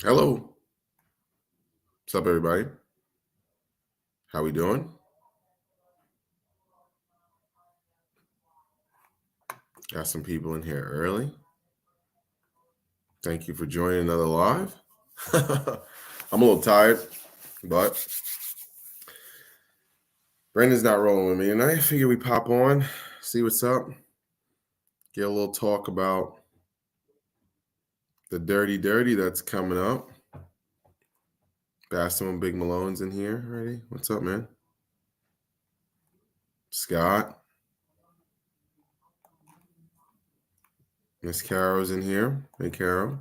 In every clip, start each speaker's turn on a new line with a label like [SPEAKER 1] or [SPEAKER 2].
[SPEAKER 1] Hello. What's up, everybody? How we doing? Got some people in here early. Thank you for joining another live. I'm a little tired, but Brendan's not rolling with me tonight. I figure we pop on, see what's up, get a little talk about the dirty that's coming up. Baston and Big Malone's in here already. What's up, man? Scott. Miss Carol's in here. Hey, Carol.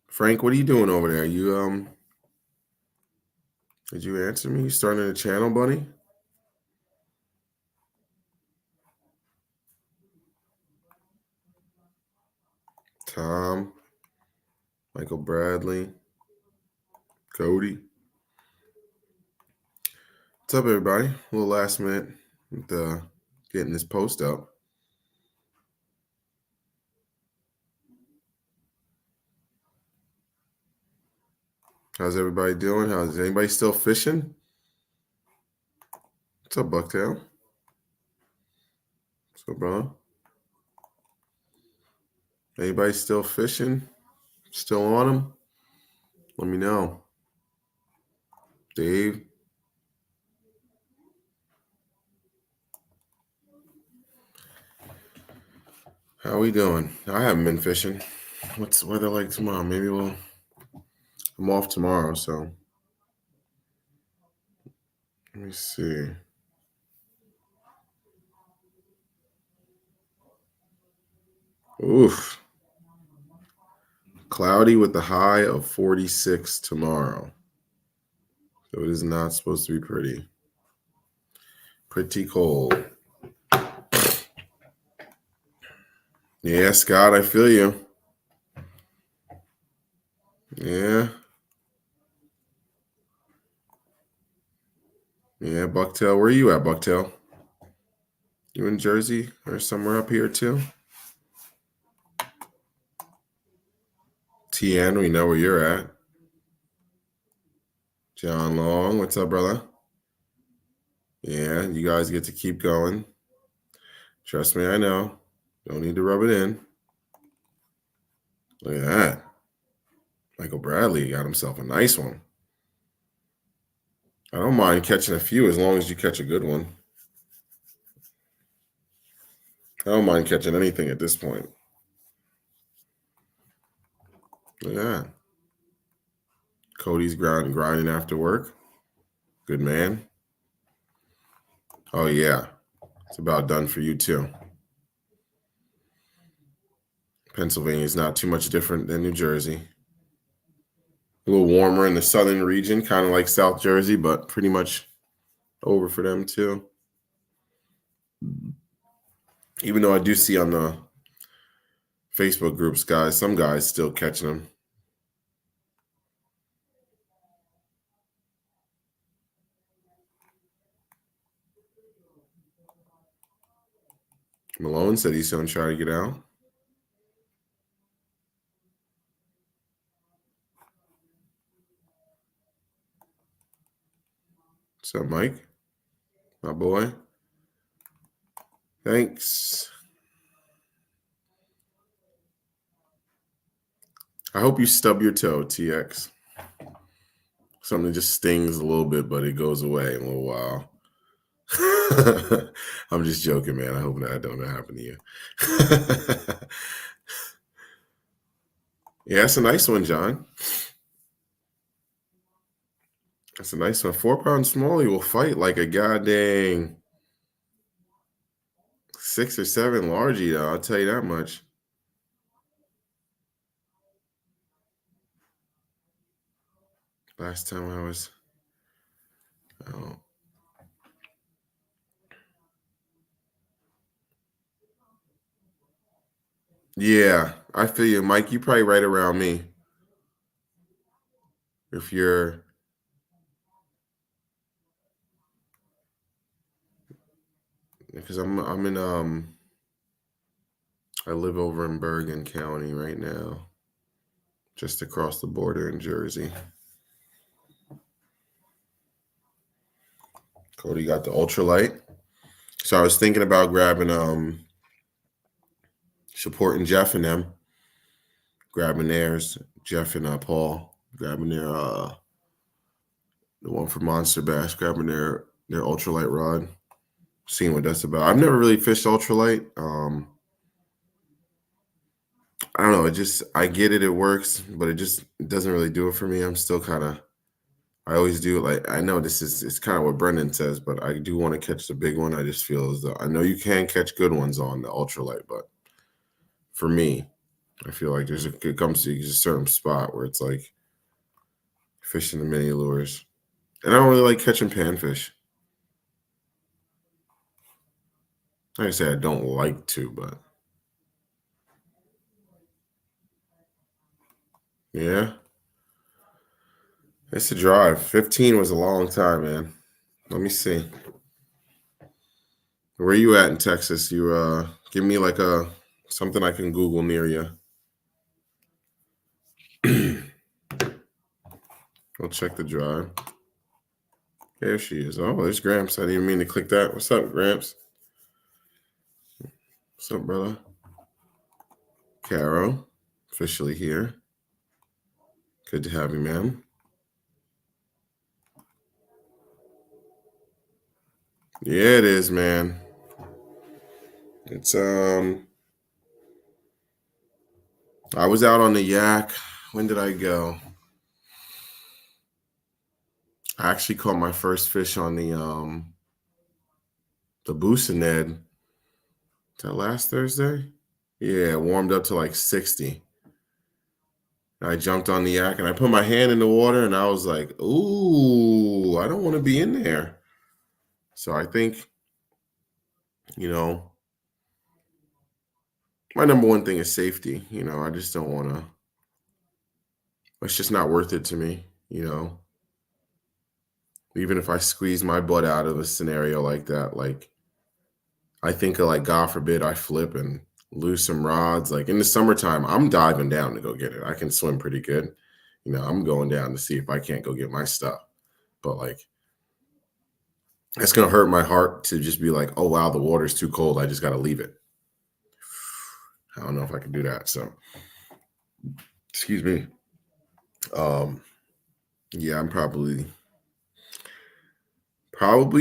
[SPEAKER 1] Frank, what are you doing over there? Did you answer me? You starting a channel, buddy? Tom, Michael Bradley, Cody. What's up, everybody? A little last minute with getting this post up. How's everybody doing? How's anybody still fishing? What's up, Bucktail? What's up, bro? Anybody still fishing? Still on them? Let me know. Dave. How we doing? I haven't been fishing. What's the weather like tomorrow? I'm off tomorrow, so let me see. Oof. Cloudy with the high of 46 tomorrow. So it is not supposed to be pretty. Pretty cold. Yeah, Scott, I feel you. Yeah. Yeah, Bucktail. Where are you at, Bucktail? You in Jersey or somewhere up here too? TN, we know where you're at. John Long, what's up, brother? Yeah, you guys get to keep going. Trust me, I know. Don't need to rub it in. Look at that. Michael Bradley got himself a nice one. I don't mind catching a few as long as you catch a good one. I don't mind catching anything at this point. Look at that. Cody's grinding after work. Good man. Oh, yeah. It's about done for you, too. Pennsylvania is not too much different than New Jersey. A little warmer in the southern region, kind of like South Jersey, but pretty much over for them, too. Even though I do see on the Facebook groups, some guys still catching them. Malone said he's going to try to get out. What's up, Mike? My boy. Thanks. I hope you stub your toe, TX. Something just stings a little bit, but it goes away in a little while. I'm just joking, man. I hope that don't happen to you. Yeah, that's a nice one, John. That's a nice one. 4-pound smallie will fight like a goddamn 6 or 7 largie, though. I'll tell you that much. Last time I was, oh. Yeah, I feel you, Mike. You probably right around me. If you're, because I'm in I live over in Bergen County right now. just across the border in Jersey. Cody got the ultralight. So I was thinking about grabbing supporting Jeff and them, grabbing theirs, Jeff and Paul, grabbing their the one for Monster Bass, grabbing their ultralight rod, seeing what that's about. I've never really fished ultralight. I don't know. I get it. It works, but it doesn't really do it for me. I'm still kind of, I always do. Like, I know it's kind of what Brendan says, but I do want to catch the big one. I just feel as though I know you can catch good ones on the ultralight, but for me, I feel like it comes to a certain spot where it's like fishing the mini lures. And I don't really like catching panfish. Like I say, I don't like to, but yeah. It's a drive. 15 was a long time, man. Let me see. Where are you at in Texas? You give me like something I can Google near you. I'll check the drive. There she is. Oh, there's Gramps. I didn't even mean to click that. What's up, Gramps? What's up, brother? Caro, officially here. Good to have you, ma'am. Yeah, it is, man. It's I was out on the yak. When did I go? I actually caught my first fish on the Boosined. Is that last Thursday? Yeah, warmed up to like 60. I jumped on the yak and I put my hand in the water and I was like, ooh, I don't want to be in there. So I think, my number one thing is safety. I just don't want to, it's just not worth it to me, even if I squeeze my butt out of a scenario like that. Like, I think of, like, God forbid I flip and lose some rods. Like in the summertime, I'm diving down to go get it. I can swim pretty good. I'm going down to see if I can't go get my stuff. But like, it's going to hurt my heart to just be like, oh, wow, the water's too cold. I just got to leave it. I don't know if I can do that. So, excuse me. Yeah, I'm probably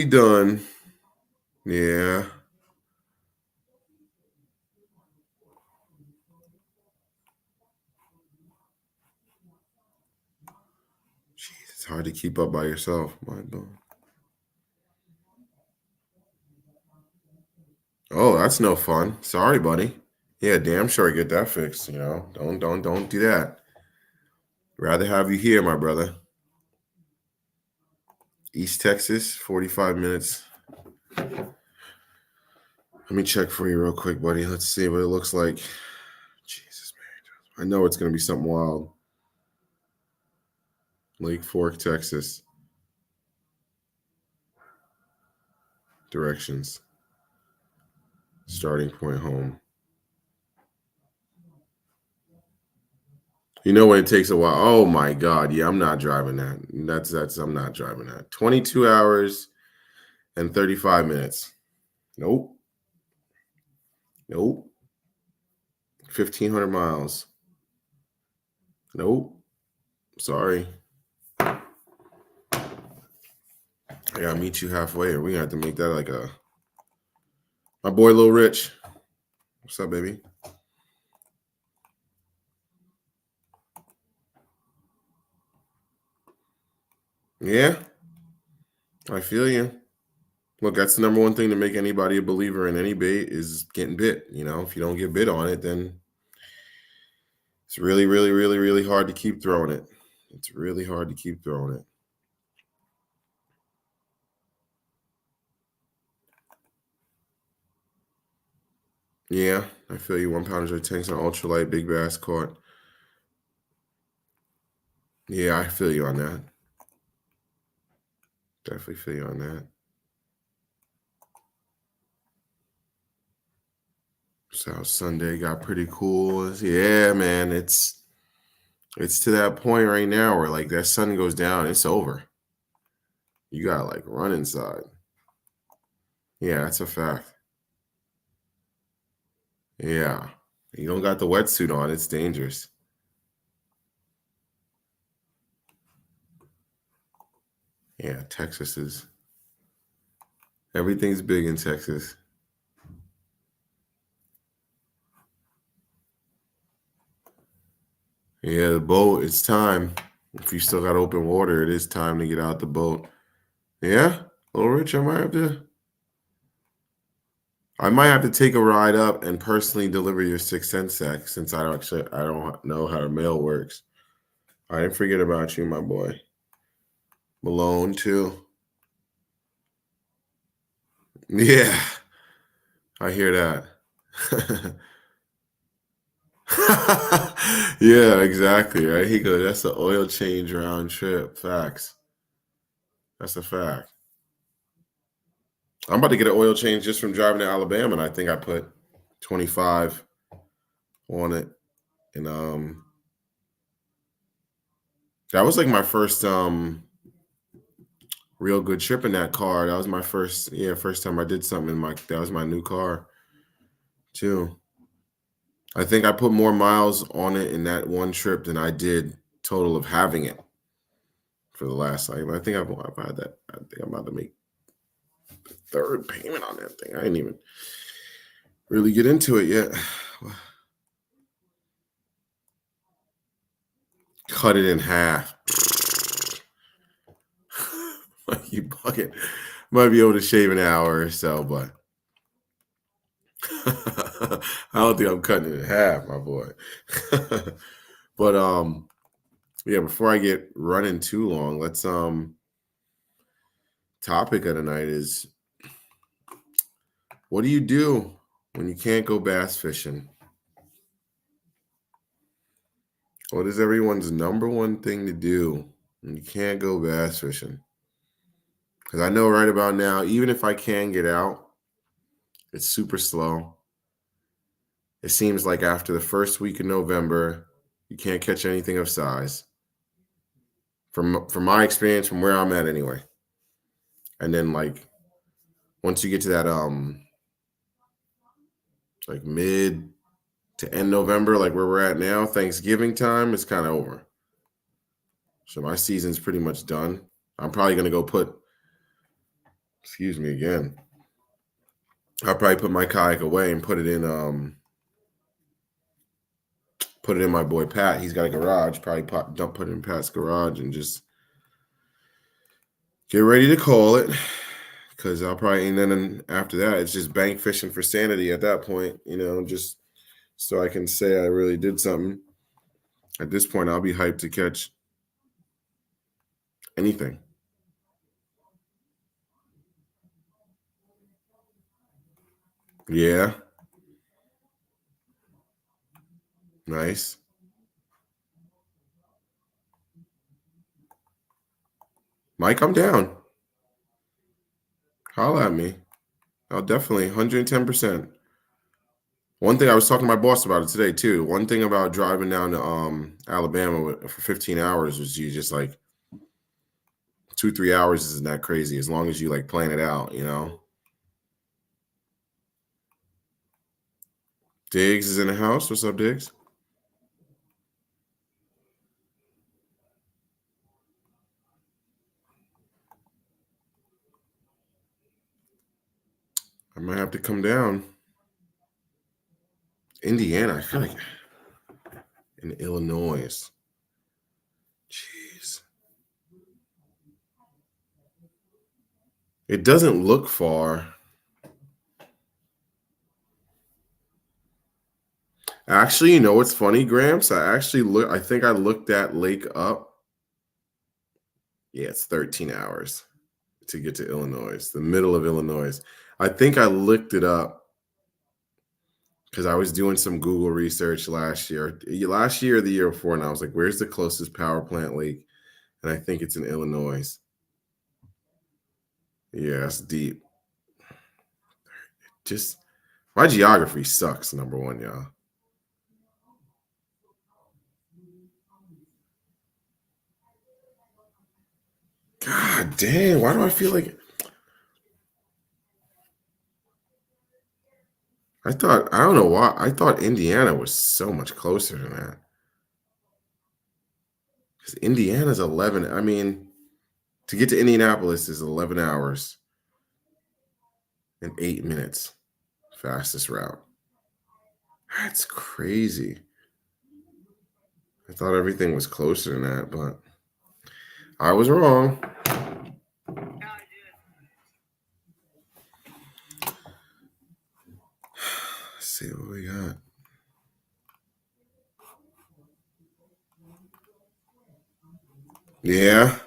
[SPEAKER 1] done. Yeah. Jeez, it's hard to keep up by yourself. Mind blowing. Oh, that's no fun. Sorry, buddy. Yeah, damn sure get that fixed. Don't do that. Rather have you here, my brother. East Texas, 45 minutes. Let me check for you real quick, buddy. Let's see what it looks like. Jesus, man. I know it's going to be something wild. Lake Fork, Texas. Directions. Starting point home. You know when it takes a while. Oh my God. Yeah, I'm not driving that. I'm not driving that. 22 hours and 35 minutes. Nope. 1,500 miles. Nope. Sorry. I gotta meet you halfway, or we have to make that like my boy Lil Rich. What's up, baby? Yeah, I feel you. Look, that's the number one thing to make anybody a believer in any bait is getting bit. If you don't get bit on it, then it's really, really, really, really hard to keep throwing it. It's really hard to keep throwing it. Yeah, I feel you. 1 pounders or tanks on ultralight, big bass caught. Yeah, I feel you on that. Definitely feel you on that. So Sunday got pretty cool. Yeah, man, It's to that point right now where like that sun goes down, it's over. You gotta like run inside. Yeah, that's a fact. Yeah. You don't got the wetsuit on, it's dangerous. Yeah, Texas is everything's big in Texas. Yeah, the boat, it's time. If you still got open water, it is time to get out the boat. Yeah, little Rich, I might have to take a ride up and personally deliver your 6 cent sack since I don't know how the mail works. I didn't forget about you, my boy. Malone too. Yeah, I hear that. Yeah, exactly. Right. He goes, that's an oil change round trip. Facts. That's a fact. I'm about to get an oil change just from driving to Alabama, and I think I put 25 on it. And that was like my first real good trip in that car. That was my first time I did something in my that was my new car too. I think I put more miles on it in that one trip than I did total of having it for the last like I think I've had that. I think I'm about to make the third payment on that thing. I didn't even really get into it yet. Cut it in half. Like you bucket. Might be able to shave an hour or so, but I don't think I'm cutting it in half, my boy. But yeah, before I get running too long, let's topic of the night is what do you do when you can't go bass fishing? What is everyone's number one thing to do when you can't go bass fishing? Because I know right about now, even if I can get out, it's super slow. It seems like after the first week of November, you can't catch anything of size. From my experience, from where I'm at anyway. And then like once you get to that like mid to end November, like where we're at now, Thanksgiving time, it's kind of over. So my season's pretty much done. I'm probably gonna go put, excuse me again. I'll probably put my kayak away and put it in my boy Pat. He's got a garage. Probably put it in Pat's garage and just get ready to call it. Because I'll probably and then after that, it's just bank fishing for sanity at that point. Just so I can say I really did something. At this point, I'll be hyped to catch anything. Yeah, nice. Mike, I'm down. Holla at me. I'll definitely 110%. One thing I was talking to my boss about it today too. One thing about driving down to Alabama for 15 hours was you just like 2-3 hours isn't that crazy as long as you like plan it out. Diggs is in the house. What's up, Diggs? I might have to come down. Indiana, I feel like in Illinois. Jeez. It doesn't look far. Actually, you know what's funny, Gramps? I think I looked that lake up. Yeah, it's 13 hours to get to Illinois, the middle of Illinois. I think I looked it up because I was doing some Google research last year or the year before, and I was like, where's the closest power plant lake? And I think it's in Illinois. Yeah, that's deep. Just my geography sucks, number one, y'all. God damn, why do I feel like I don't know why. I thought Indiana was so much closer than that. Because Indiana's 11. I mean, to get to Indianapolis is 11 hours and 8 minutes. Fastest route. That's crazy. I thought everything was closer than that, but I was wrong. Let's see what we got. Yeah.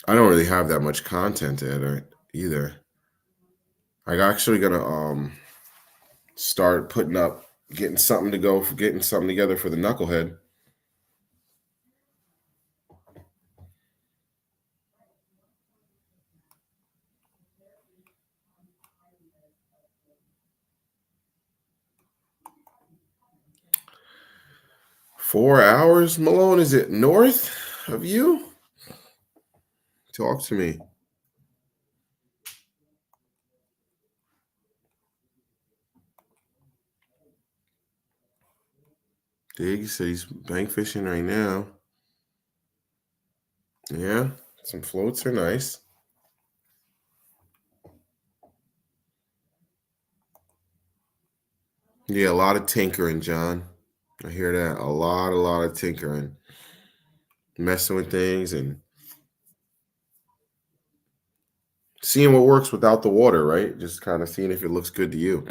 [SPEAKER 1] I don't really have that much content either. I'm actually gonna start putting up, getting something to go for getting something together for the knucklehead. 4 hours, Malone. Is it north of you? Talk to me. Diggs said he's bank fishing right now. Yeah, some floats are nice. Yeah, a lot of tinkering, John. I hear that. A lot of tinkering. Messing with things and seeing what works without the water, right? Just kind of seeing if it looks good to you.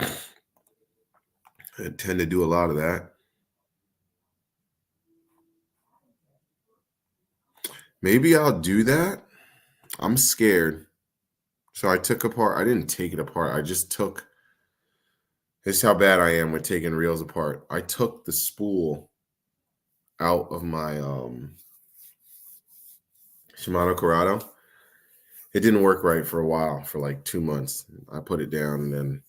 [SPEAKER 1] I tend to do a lot of that. Maybe I'll do that. I'm scared. So I didn't take it apart. I just took, this is how bad I am with taking reels apart. I took the spool out of my Shimano Corrado. It didn't work right for a while, for like 2 months. I put it down and then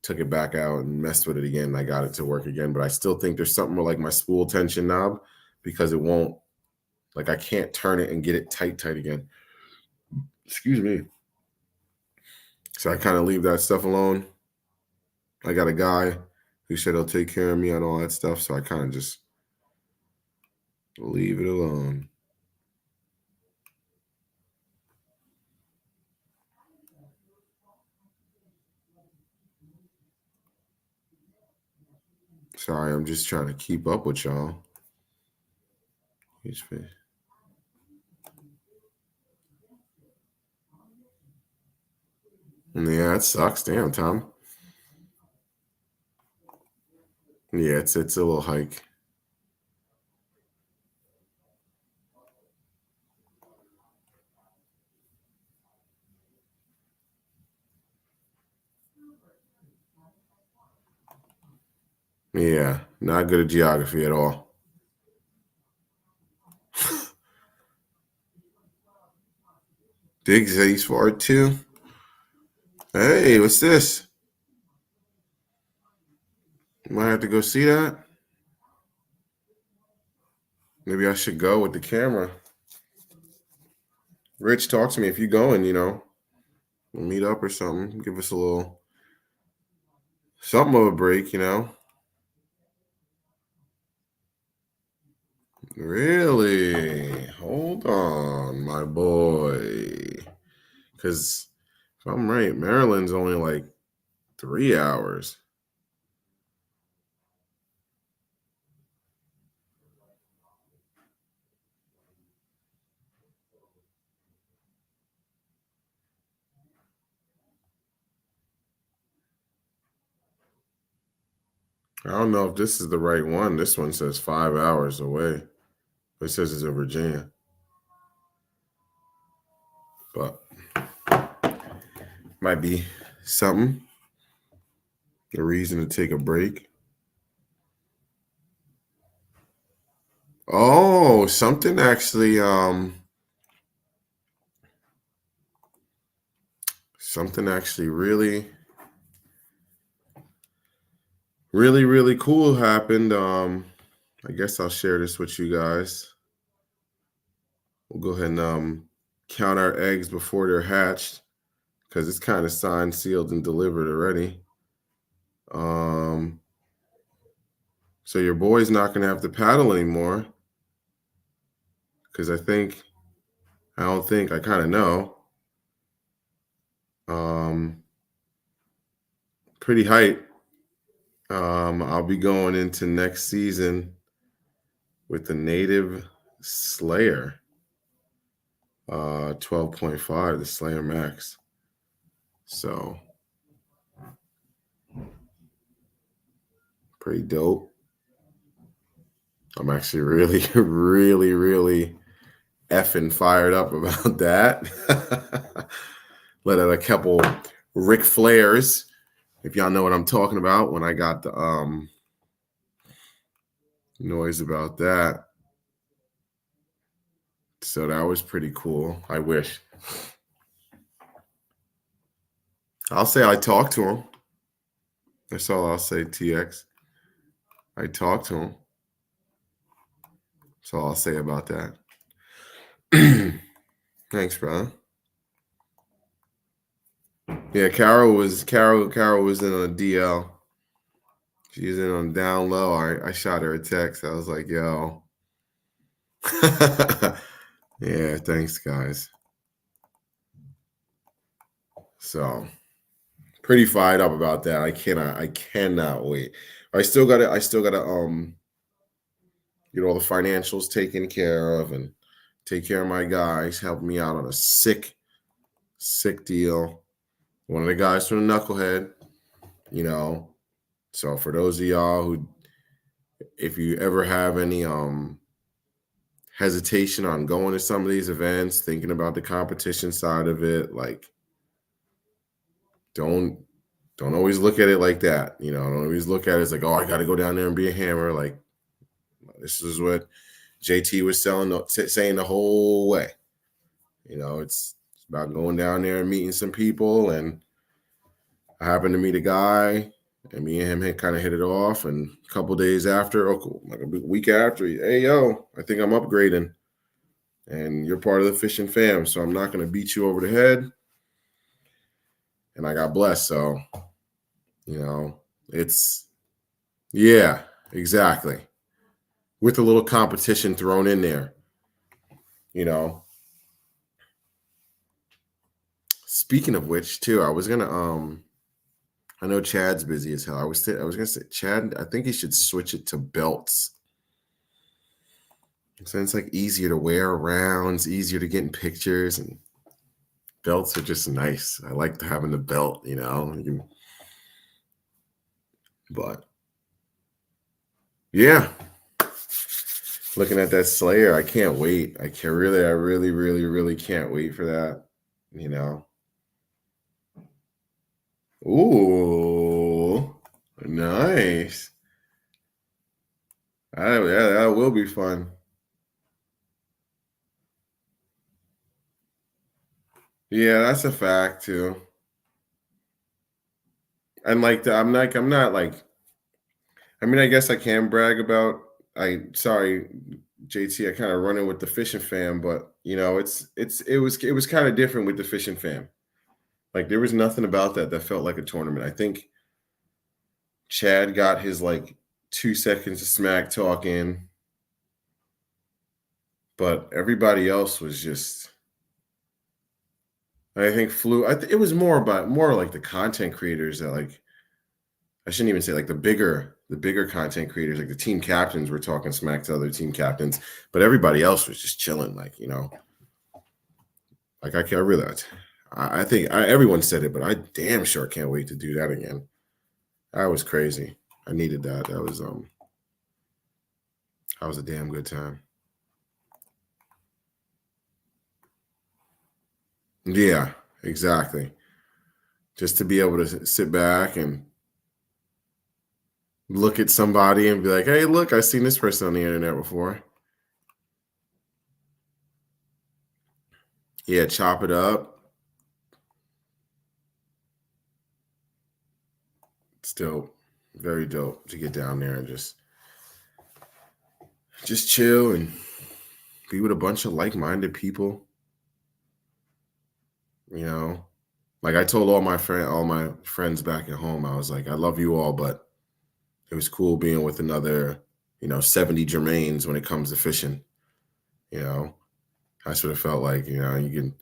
[SPEAKER 1] took it back out and messed with it again. And I got it to work again, but I still think there's something with like my spool tension knob because it won't, like I can't turn it and get it tight again. Excuse me. So I kind of leave that stuff alone. I got a guy who said he'll take care of me on all that stuff, so I kind of just leave it alone. Sorry, I'm just trying to keep up with y'all. Yeah, it sucks. Damn, Tom. Yeah, it's a little hike. Yeah, not good at geography at all. Diggs said he's for it too. Hey, what's this? Might have to go see that. Maybe I should go with the camera. Rich, talk to me if you going, we'll meet up or something. Give us a little something of a break. Really? Hold on, my boy. Because if I'm right, Maryland's only like 3 hours. I don't know if this is the right one. This one says 5 hours away. It says it's in Virginia. But might be something. A reason to take a break. Oh, something actually really really, really cool happened. I guess I'll share this with you guys. We'll go ahead and count our eggs before they're hatched because it's kind of signed, sealed, and delivered already. So your boy's not going to have to paddle anymore because I kind of know. Pretty hype. I'll be going into next season with the Native Slayer 12.5, the Slayer Max. So pretty dope. I'm actually really, really, really effing fired up about that. Let out a couple Ric Flairs, if y'all know what I'm talking about, when I got the noise about that. So that was pretty cool. I wish. I'll say I talked to him. That's all I'll say, TX. I talked to him. That's all I'll say about that. Thanks, brother. Yeah, Carol was in on a DL. She was in on down low. I shot her a text. I was like, yo. Yeah, thanks, guys. So pretty fired up about that. I cannot wait. I still gotta get all the financials taken care of and take care of my guys, help me out on a sick deal. One of the guys from the Knucklehead, So for those of y'all who, if you ever have any hesitation on going to some of these events, thinking about the competition side of it, like don't always look at it like that. Don't always look at it as like, oh, I got to go down there and be a hammer. Like this is what JT was saying the whole way. It's about going down there and meeting some people. And I happened to meet a guy, and me and him kind of hit it off. And a couple days after, like a week after, hey, yo, I think I'm upgrading. And you're part of the fishing fam, so I'm not going to beat you over the head. And I got blessed. So, yeah, exactly. With a little competition thrown in there, Speaking of which, too, I was going to, I know Chad's busy as hell. I was going to say, Chad, I think he should switch it to belts. So it's like easier to wear around, it's easier to get in pictures, and belts are just nice. I like having the belt, But yeah, looking at that Slayer, I can't wait. I really, really, really can't wait for that. Ooh, nice. Yeah, that will be fun. Yeah, that's a fact too. And I'm not like, I mean, I guess I can brag about, sorry, JT, I kind of run in with the fishing fam, but it was kind of different with the fishing fam. Like there was nothing about that felt like a tournament. I think Chad got his like 2 seconds of smack talking, but everybody else was just, I think it was more like the content creators that like, I shouldn't even say like the bigger content creators, like the team captains were talking smack to other team captains, but everybody else was just chilling, like, like I can't realize. I think everyone said it, but I damn sure can't wait to do that again. That was crazy. I needed that. That was a damn good time. Yeah, exactly. Just to be able to sit back and look at somebody and be like, hey, look, I've seen this person on the internet before. Yeah, chop it up. It's dope. Very dope to get down there and just chill and be with a bunch of like-minded people. You know, like I told all my friends back at home, I was like, I love you all, but it was cool being with another, 70 Jermaines when it comes to fishing. You know, that's what it felt like. You can.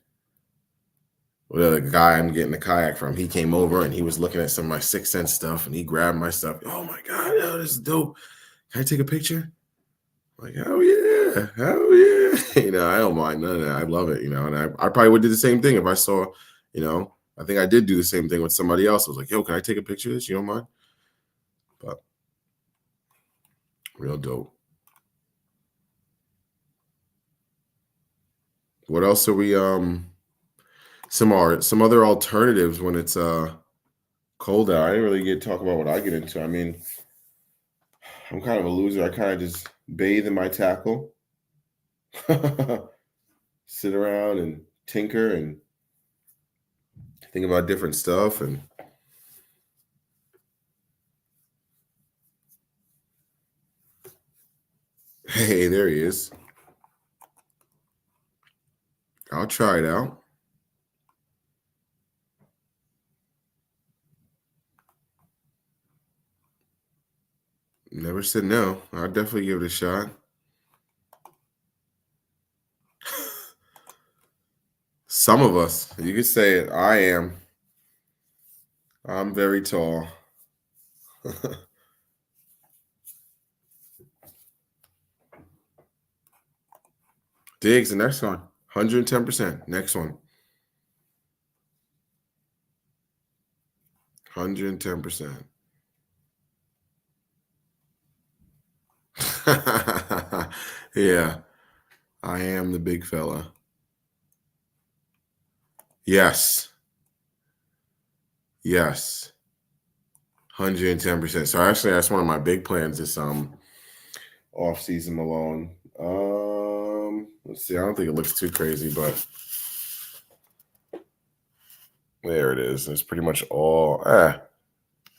[SPEAKER 1] Well, the guy I'm getting the kayak from, he came over and he was looking at some of my 6th Sense stuff, and he grabbed my stuff. Oh my god, yo, this is dope. Can I take a picture? I'm like, hell yeah, hell yeah. I don't mind none of that. I love it. And I probably would do the same thing if I saw, I think I did do the same thing with somebody else. I was like, yo, can I take a picture of this? You don't mind? But real dope. What else are we some other alternatives when it's cold out? I didn't really get to talk about what I get into. I mean, I'm kind of a loser. I kind of just bathe in my tackle, sit around and tinker and think about different stuff. And hey, there he is. I'll try it out. Never said no. I'll definitely give it a shot. Some of us, you could say it. I am. I'm very tall. Diggs, the next one. 110%. Next one. 110%. Yeah, I am the big fella. Yes. Yes. 110%. So actually, that's one of my big plans this off season, Malone. Let's see. I don't think it looks too crazy, but there it is. It's pretty much all.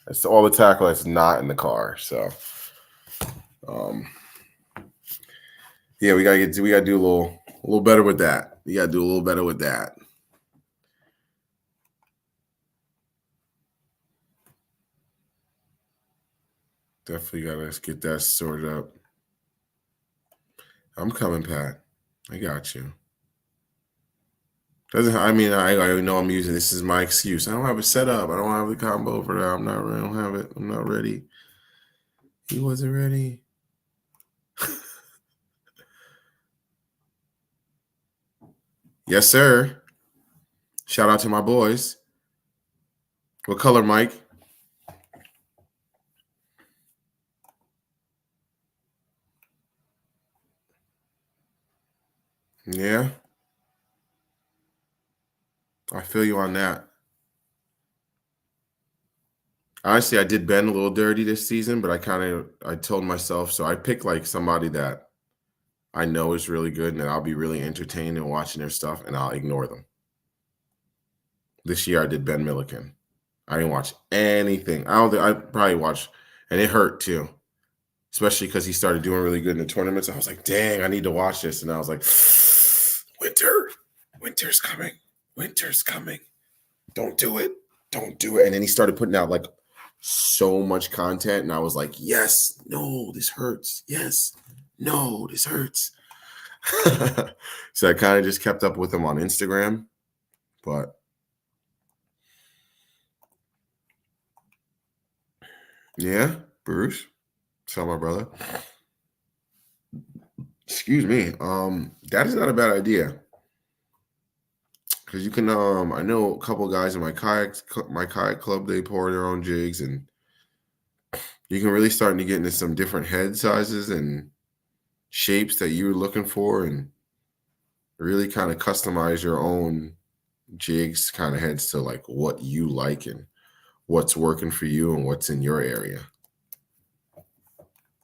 [SPEAKER 1] It's all the tackle that's not in the car. So, yeah, we gotta do a little better with that. You gotta do a little better with that. Definitely gotta get that sorted up. I'm coming, Pat. I got you. I know I'm using this as my excuse. I don't have it set up. I don't have the combo for that. I don't have it. I'm not ready. He wasn't ready. Yes, sir. Shout out to my boys. What color, Mike? Yeah. I feel you on that. Honestly, I did Ben a little dirty this season, but I told myself, so I picked like somebody that I know is really good and that I'll be really entertained in watching their stuff, and I'll ignore them. This year I did Ben Milliken. I didn't watch anything. I probably watched, and it hurt too, especially because he started doing really good in the tournaments. I was like, dang, I need to watch this. And I was like, winter's coming. Winter's coming. Don't do it. Don't do it. And then he started putting out like so much content. And I was like, yes, no, this hurts. Yes, no, this hurts. So I kind of just kept up with him on Instagram. But yeah, Bruce, tell my brother. Excuse me. That is not a bad idea. Because you can, I know a couple guys in my kayak club. They pour their own jigs, and you can really start to get into some different head sizes and shapes that you're looking for, and really kind of customize your own jigs, kind of heads to like what you like and what's working for you and what's in your area.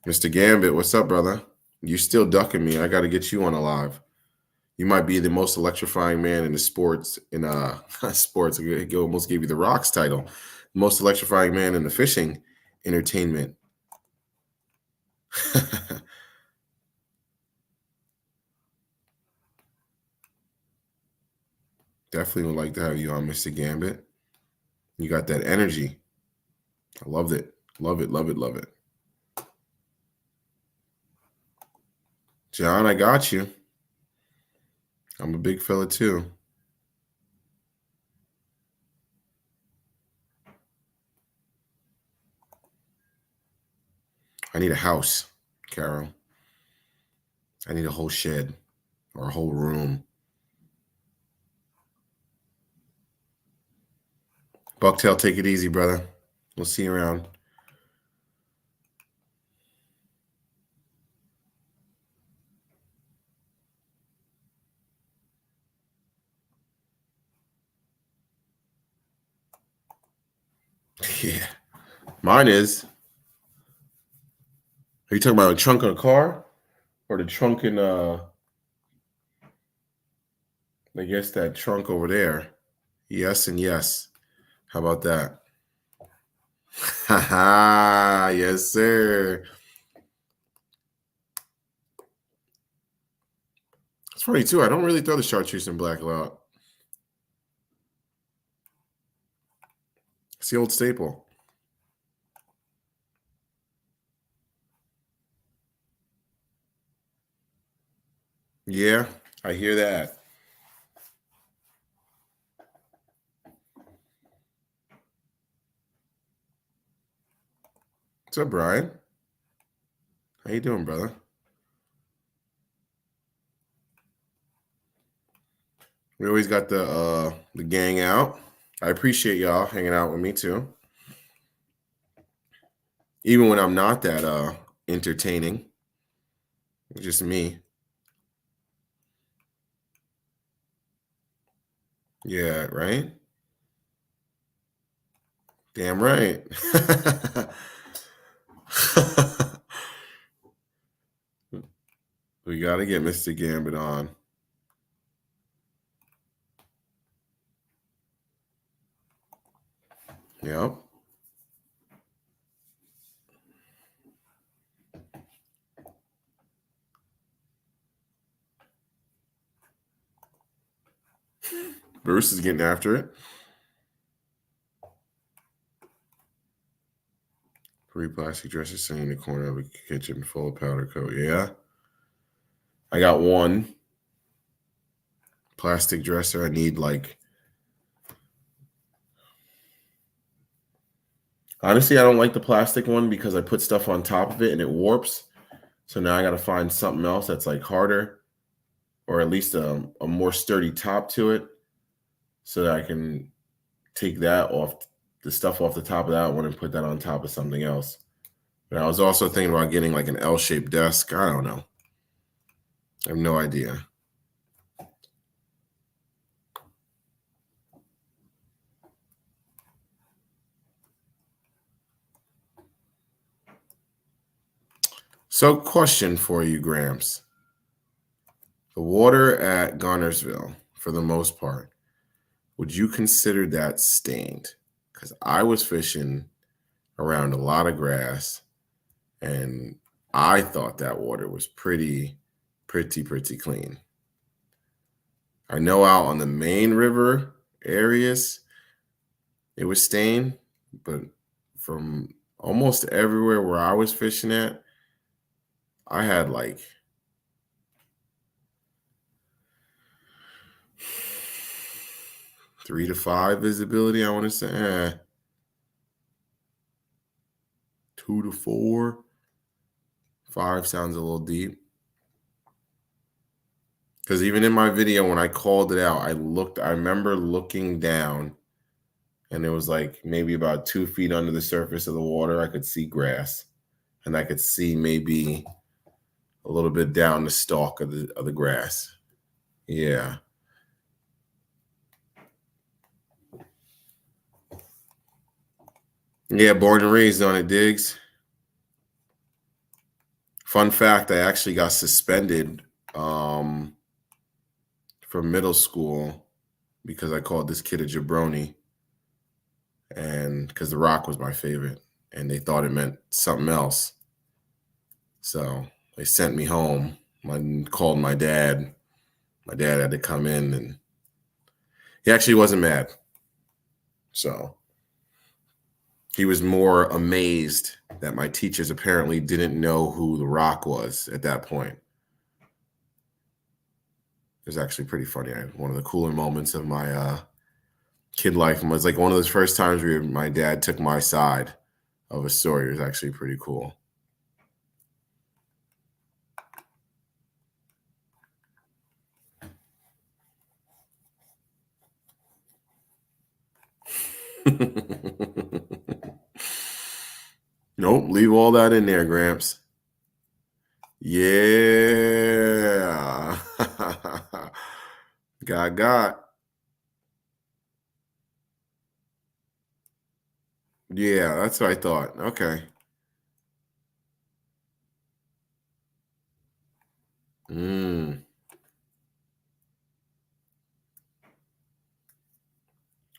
[SPEAKER 1] Mr. Gambit, what's up, brother? You still ducking me. I got to get you on a live. You might be the most electrifying man in the sports, sports. He almost gave you the Rocks title. Most electrifying man in the fishing entertainment. Definitely would like to have you on, Mr. Gambit. You got that energy. I loved it. Love it, love it, love it. John, I got you. I'm a big fella too. I need a house, Carol. I need a whole shed or a whole room. Bucktail, take it easy, brother. We'll see you around. Yeah. Mine is. Are you talking about a trunk in a car? Or the trunk in I guess that trunk over there. Yes and yes. How about that? Ha yes, sir. It's funny too. I don't really throw the chartreuse and black a lot. It's the old staple. Yeah, I hear that. What's up, Brian? How you doing, brother? We always got the gang out. I appreciate y'all hanging out with me too. Even when I'm not that entertaining. It's just me. Yeah, right? Damn right. We got to get Mr. Gambit on. Yep. Bruce is getting after it. 3 plastic dresses sitting in the corner of a kitchen full of powder coat. Yeah. I got one plastic dresser. I need like. Honestly, I don't like the plastic one because I put stuff on top of it and it warps. So now I got to find something else that's like harder or at least a more sturdy top to it so that I can take that off, the stuff off the top of that one and put that on top of something else. But I was also thinking about getting like an L-shaped desk. I don't know. I have no idea. So, question for you, Gramps. The water at Garnersville, for the most part, would you consider that stained? Because I was fishing around a lot of grass, and I thought that water was pretty clean. I know out on the main river areas, it was stained, but from almost everywhere where I was fishing at, I had like 3 to 5 visibility. I want to say 2 to 4. 5 sounds a little deep. Because even in my video, when I called it out, I remember looking down and it was like maybe about 2 feet under the surface of the water. I could see grass and I could see maybe a little bit down the stalk of the grass. Yeah. Yeah, born and raised on it, Diggs. Fun fact, I actually got suspended from middle school because I called this kid a jabroni, and because The Rock was my favorite. and they thought it meant something else. So they sent me home. I called my dad. My dad had to come in, and he actually wasn't mad. So he was more amazed that my teachers apparently didn't know who The Rock was at that point. It was actually pretty funny. One of the cooler moments of my kid life was like one of those first times where my dad took my side of a story. It was actually pretty cool. Nope, leave all that in there, Gramps. Yeah. got. Yeah, that's what I thought. Okay. Mm.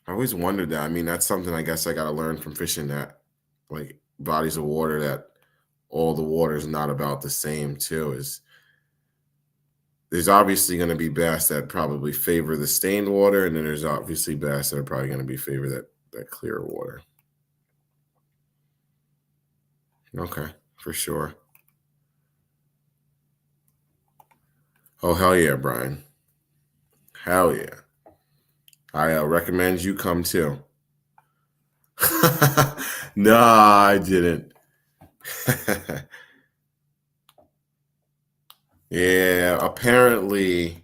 [SPEAKER 1] I always wondered that. I mean, that's something I guess I got to learn from fishing, that like bodies of water, that all the water is not about the same too. Is there's obviously going to be bass that probably favor the stained water, and then there's obviously bass that are probably going to be favor that clear water. Okay, for sure. Oh, hell yeah, Brian. Hell yeah. I recommend you come too. No, I didn't. Yeah, apparently,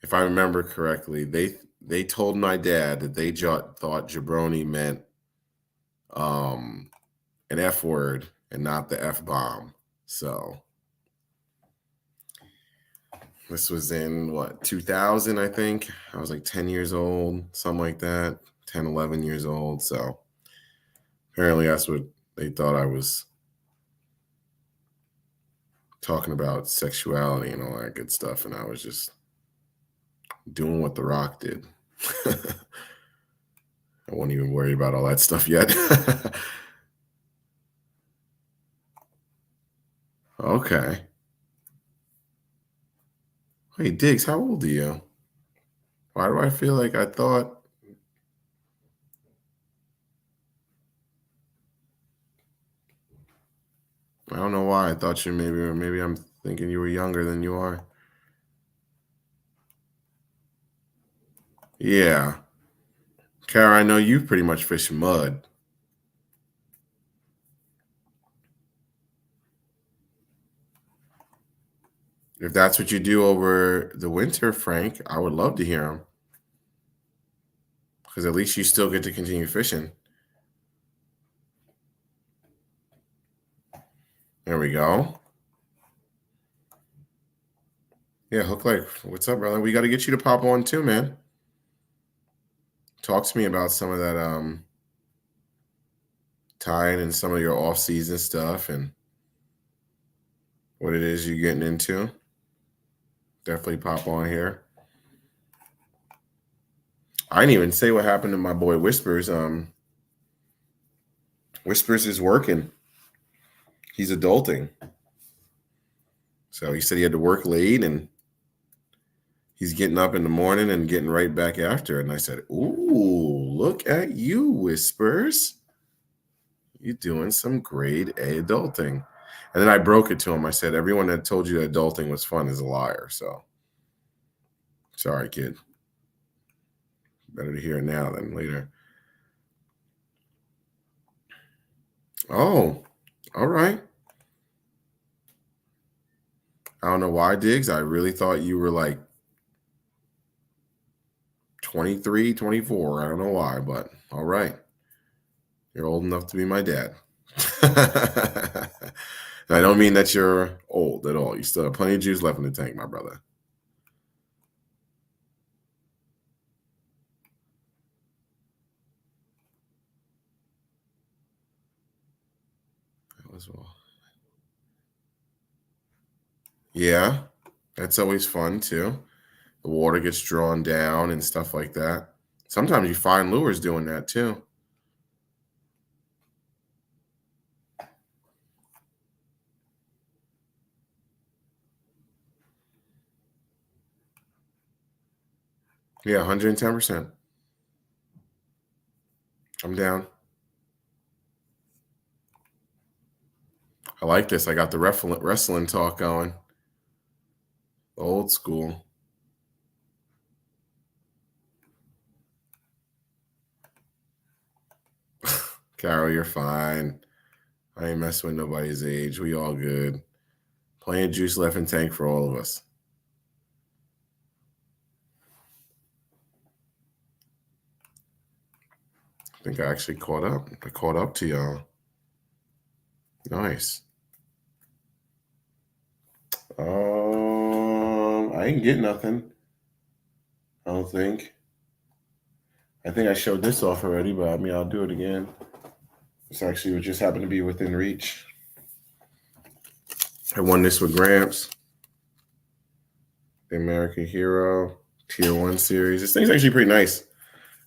[SPEAKER 1] if I remember correctly, they told my dad that they thought jabroni meant an F word and not the F bomb. So this was in what, 2000, I think. I was like 10 years old, something like that, 10, 11 years old. So apparently that's what they thought I was talking about, sexuality and all that good stuff. And I was just doing what The Rock did. I wasn't even worried about all that stuff yet. Okay. Hey, Diggs, how old are you? Why do I feel like I thought? I don't know why I thought you maybe I'm thinking you were younger than you are. Yeah. Kara, I know you pretty much fish mud. If that's what you do over the winter, Frank, I would love to hear them. Because at least you still get to continue fishing. There we go. Yeah, Hook Life. What's up, brother? We got to get you to pop on too, man. Talk to me about some of that tying and some of your off-season stuff and what it is you're getting into. Definitely pop on here. I didn't even say what happened to my boy Whispers. Whispers is working. He's adulting. So he said he had to work late and he's getting up in the morning and getting right back after it. And I said, ooh, look at you, Whispers. You're doing some grade A adulting. And then I broke it to him. I said, everyone that told you that adulting was fun is a liar. So sorry, kid. Better to hear it now than later. Oh, all right. I don't know why, Diggs. I really thought you were like 23, 24. I don't know why, but all right. You're old enough to be my dad. I don't mean that you're old at all. You still have plenty of juice left in the tank, my brother. Yeah, that's always fun too. The water gets drawn down and stuff like that. Sometimes you find lures doing that too. Yeah, 110%. I'm down. I like this. I got the wrestling talk going. Old school. Carol, you're fine. I ain't messing with nobody's age. We all good. Plenty of juice left in tank for all of us. I think I actually caught up. I caught up to y'all. Nice. I didn't get nothing. I don't think. I think I showed this off already, but I mean, I'll do it again. This actually would just happen to be within reach. I won this with Gramps. The American Hero Tier 1 series. This thing's actually pretty nice.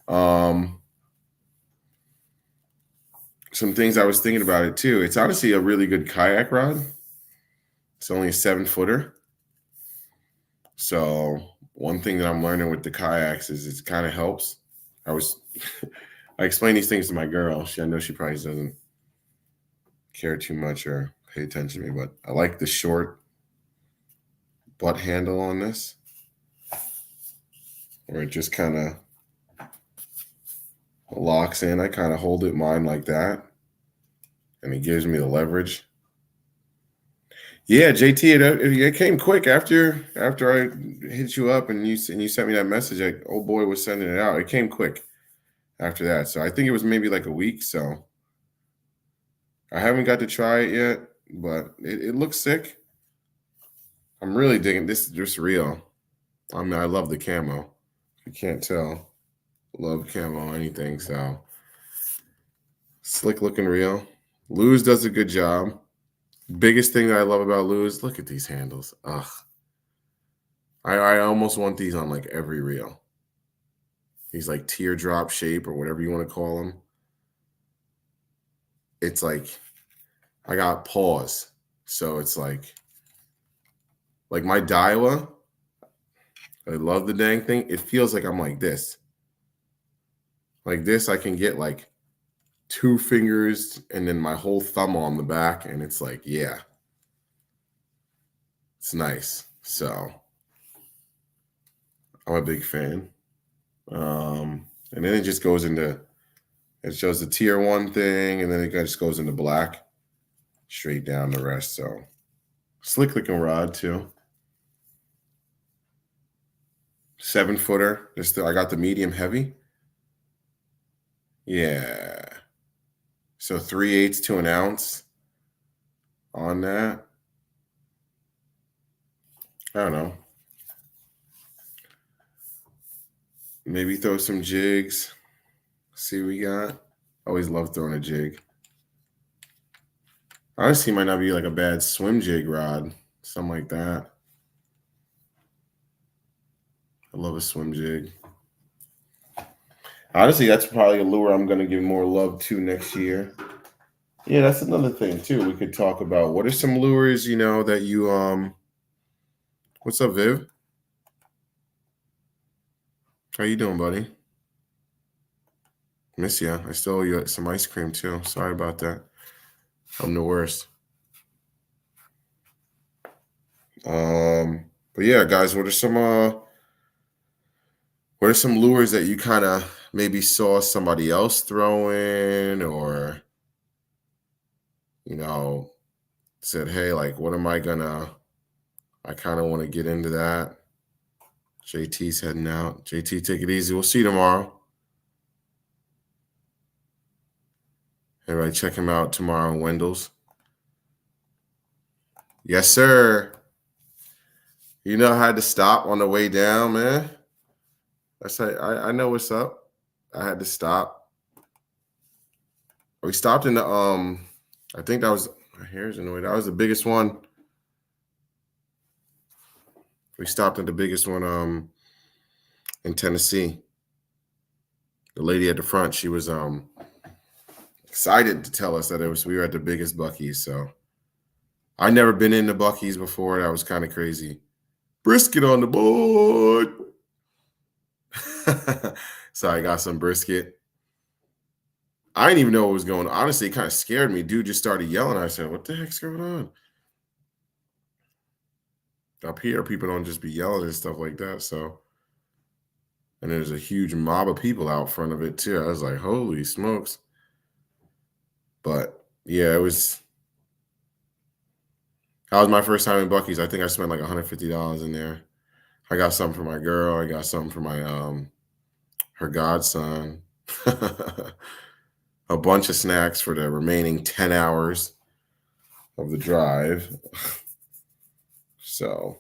[SPEAKER 1] Some things I was thinking about it too. It's honestly a really good kayak rod. It's only a 7-footer. So one thing that I'm learning with the kayaks is it kind of helps. I explain these things to my girl. I know she probably doesn't care too much or pay attention to me, but I like the short butt handle on this, where it just kind of locks in. I kind of hold mine like that, and it gives me the leverage. Yeah, JT, it came quick after I hit you up and you sent me that message. Old boy was sending it out. It came quick after that, so I think it was maybe like a week. So I haven't got to try it yet, but it looks sick. I'm really digging this. Just real. I mean, I love the camo. You can't tell. Love camo, anything. So slick looking real. Luz does a good job. Biggest thing that I love about Luz, look at these handles. Ugh. I almost want these on like every reel. These like teardrop shape or whatever you want to call them. It's like I got paws. So it's like my Daiwa. I love the dang thing. It feels like I'm like this. Like this, I can get like 2 fingers and then my whole thumb on the back. And it's like, yeah. It's nice. So I'm a big fan. And then it just goes into, it shows the tier 1 thing, and then it just goes into black, straight down the rest. So slick looking rod too. 7-footer. I got the medium heavy. Yeah. So 3/8 to an ounce on that. I don't know. Maybe throw some jigs. See what we got. Always love throwing a jig. Honestly, might not be like a bad swim jig rod. Something like that. I love a swim jig. Honestly, that's probably a lure I'm going to give more love to next year. Yeah, that's another thing too. We could talk about what are some lures, that you What's up, Viv? How you doing, buddy? Miss ya. I still owe you some ice cream too. Sorry about that. I'm the worst. But yeah, guys, what are some lures that you kind of maybe saw somebody else throwing, or said, hey, like, what am I kind of want to get into that. JT's heading out. JT, take it easy. We'll see you tomorrow. Everybody check him out tomorrow in Wendell's. Yes, sir. You know, I had to stop on the way down, man. I know what's up. I had to stop. We stopped in the I think that was my hair's in the way. That was the biggest one. We stopped at the biggest one in Tennessee. The lady at the front, she was excited to tell us that we were at the biggest Buc-ee's. So I never been in the Buc-ee's before. That was kind of crazy. Brisket on the board. So I got some brisket. I didn't even know what was going on. Honestly, it kind of scared me. Dude just started yelling. I said, "What the heck's going on?" Up here, people don't just be yelling and stuff like that. So, and there's a huge mob of people out front of it too. I was like, "Holy smokes!" But yeah, it was. That was my first time in Bucky's. I think I spent like $150 in there. I got something for my girl. I got something for my her godson. A bunch of snacks for the remaining 10 hours of the drive. So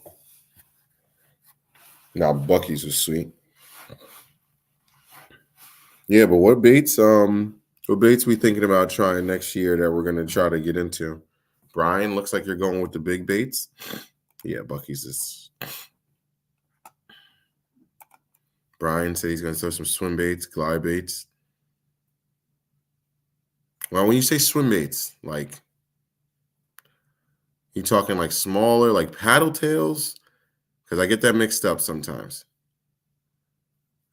[SPEAKER 1] now Bucky's was sweet. Yeah, but what baits we thinking about trying next year that we're gonna try to get into? Brian, looks like you're going with the big baits. Yeah, Bucky's is. Brian said he's gonna throw some swim baits, glide baits. Well, when you say swim baits, like you talking like smaller, like paddle tails? Because I get that mixed up sometimes.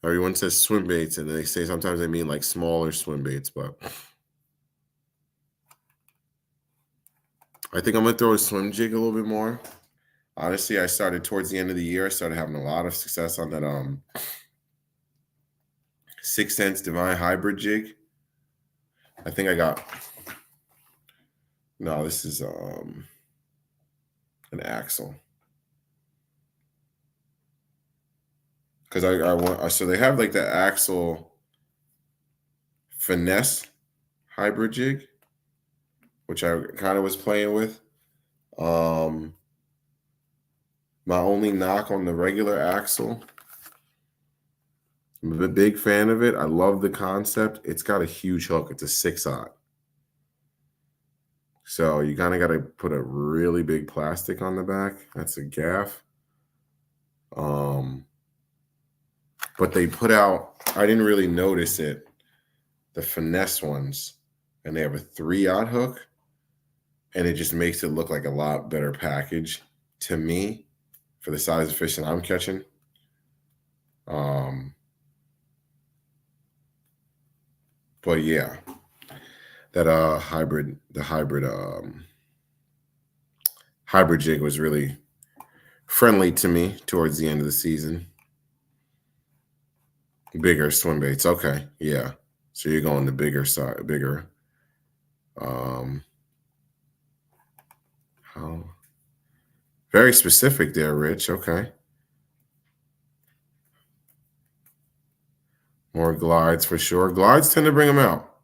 [SPEAKER 1] Everyone says swim baits, and they say sometimes they mean like smaller swim baits, but I think I'm gonna throw a swim jig a little bit more. Honestly, I started towards the end of the year. I started having a lot of success on that 6th Sense Divine Hybrid jig. I think I got. No, this is an axle. Because I want so they have like the axle finesse hybrid jig, which I kind of was playing with. My only knock on the regular axle, I'm a big fan of it. I love the concept. It's got a huge hook. It's a 6/0. So you kind of got to put a really big plastic on the back. That's a gaff. But they put out, I didn't really notice it, the finesse ones, and they have a 3/0 hook, and it just makes it look like a lot better package to me for the size of fish that I'm catching. But yeah, that hybrid jig was really friendly to me towards the end of the season. Bigger swim baits. Okay. Yeah. So you're going the bigger side, bigger. How very specific there, Rich. Okay. More glides for sure. Glides tend to bring them out.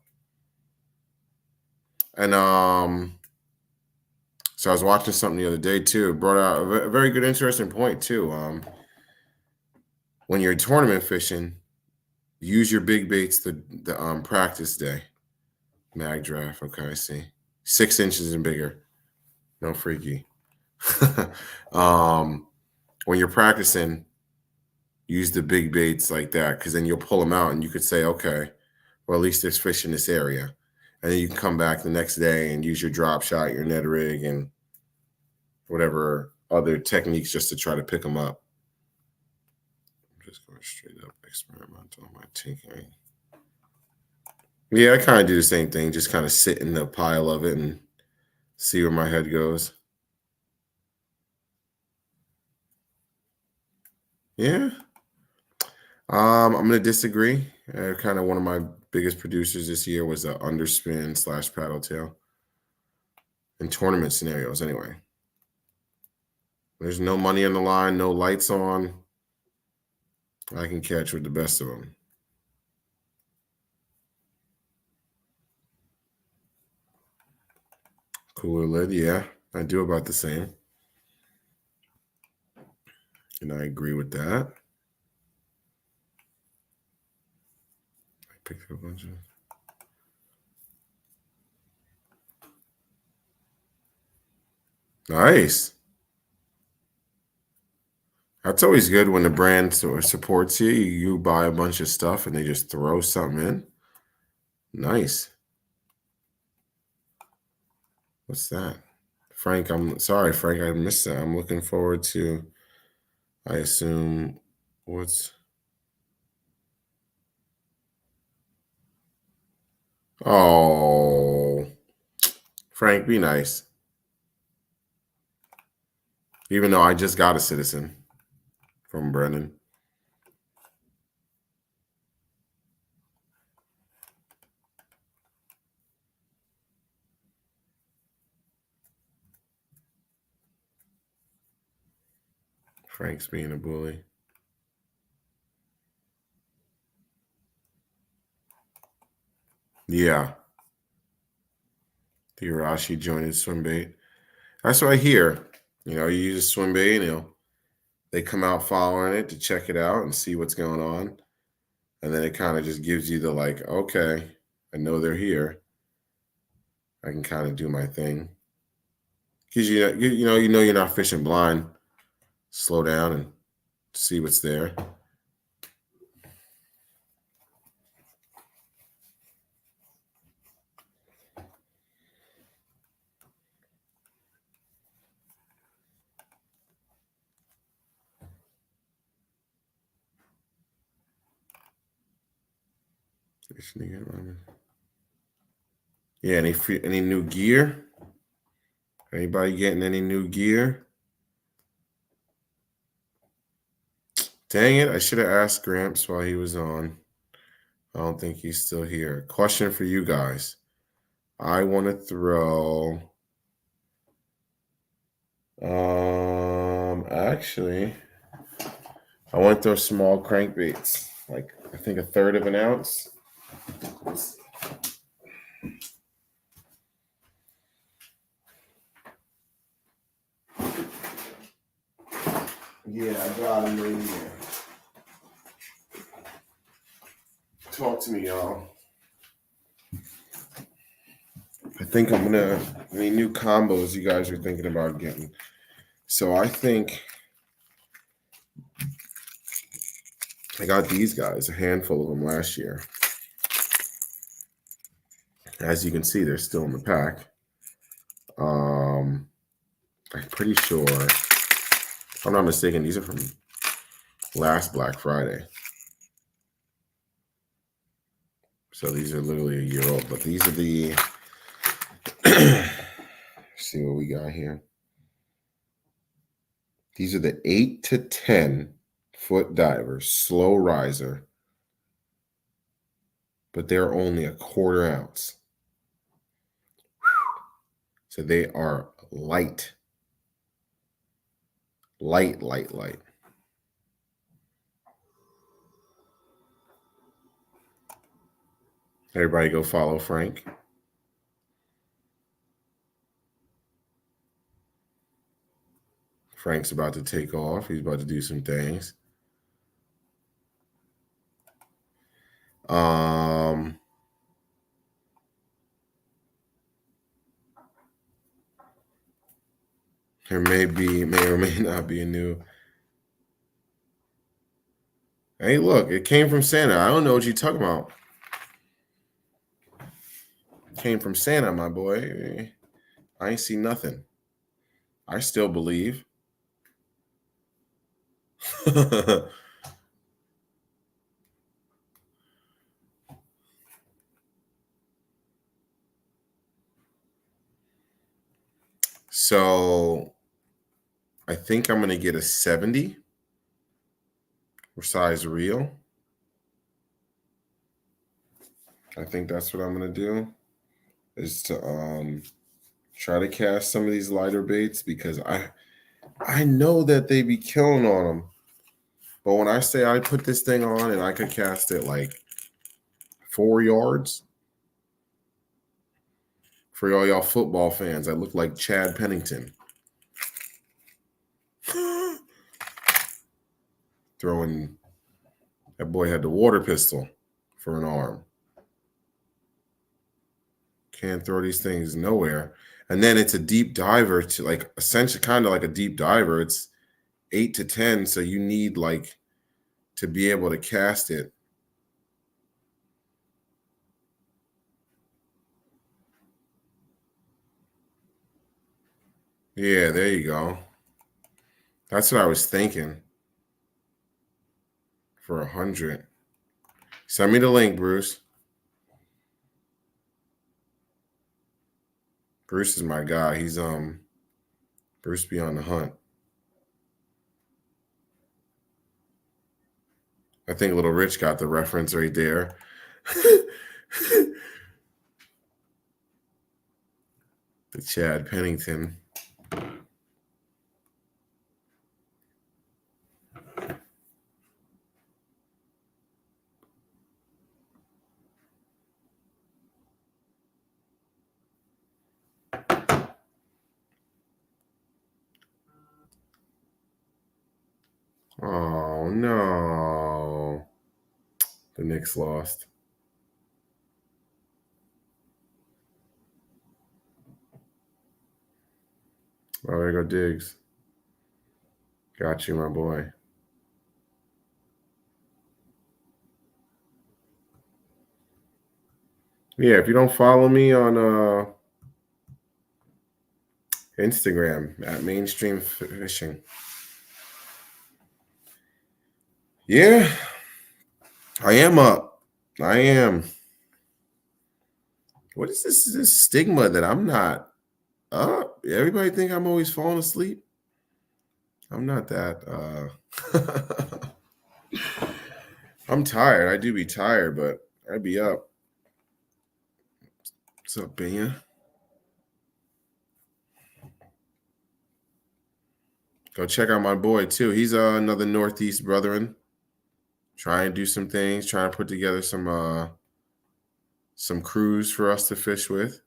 [SPEAKER 1] And so I was watching something the other day too. It brought out a very good, interesting point too. When you're tournament fishing, use your big baits the practice day. Mag draft. Okay, I see. 6 inches and bigger. No freaky. When you're practicing, use the big baits like that, because then you'll pull them out and you could say, okay, well, at least there's fish in this area. And then you can come back the next day and use your drop shot, your Ned rig, and whatever other techniques just to try to pick them up. I'm just going straight up experimental on my tinkering. Yeah, I kind of do the same thing, just kind of sit in the pile of it and see where my head goes. Yeah. I'm going to disagree. Kind of one of my biggest producers this year was a underspin / paddle tail in tournament scenarios anyway. There's no money on the line, no lights on. I can catch with the best of them. Cooler lid, yeah. I do about the same. And I agree with that. I picked up a bunch of. Nice. That's always good when the brand sort of supports you. You buy a bunch of stuff and they just throw something in. Nice. What's that? Frank, I'm sorry, Frank, I missed that. I'm looking forward to, I assume, what's Oh, Frank, be nice. Even though I just got a citizen from Brennan. Frank's being a bully. Yeah. The Arashi jointed swim bait. That's what I hear. You use a swim bait and they come out following it to check it out and see what's going on. And then it kind of just gives you the like, okay, I know they're here. I can kind of do my thing. Because you know you're not fishing blind. Slow down and see what's there. Yeah, any new gear? Anybody getting any new gear? Dang it, I should have asked Gramps while he was on. I don't think he's still here. Question for you guys. I want to throw actually I want to throw small crankbaits, like I think 1/3 of an ounce. Yeah, I got him right here. Talk to me, y'all. I think any new combos you guys are thinking about getting. So I think I got these guys, a handful of them last year. As you can see, they're still in the pack. I'm pretty sure, if I'm not mistaken, these are from last Black Friday. So these are literally a year old, but these are the, see what we got here. These are the 8 to 10 foot divers, slow riser, but they're only 1/4 ounce. So they are light. Light. Everybody go follow Frank. Frank's about to take off. He's about to do some things. There may or may not be a new. Hey, look, it came from Santa. I don't know what you're talking about. It came from Santa, my boy. I ain't see nothing. I still believe. So I think I'm going to get a 70 for size reel. I think that's what I'm going to do, is to try to cast some of these lighter baits, because I know that they be killing on them. But when I say I put this thing on and I could cast it like 4 yards, for all y'all football fans, I look like Chad Pennington. Throwing, that boy had the water pistol for an arm. Can't throw these things nowhere. And then it's a deep diver, to like essentially kind of like a deep diver. It's 8 to 10, so you need like to be able to cast it. Yeah, there you go. That's what I was thinking. For 100. Send me the link, Bruce. Bruce is my guy. He's Bruce be on the hunt. I think Little Rich got the reference right there. The Chad Pennington. Oh no. The Knicks lost. Oh, there go Diggs. Got you, my boy. Yeah, if you don't follow me on Instagram at Mainstream Fishing. Yeah, I am up. I am. What is this stigma that I'm not up? Everybody think I'm always falling asleep. I'm not that. I'm tired. I do be tired, but I'd be up. What's up, Benya? Go check out my boy too. He's another Northeast brethren. Trying to do some things. Trying to put together some crews for us to fish with.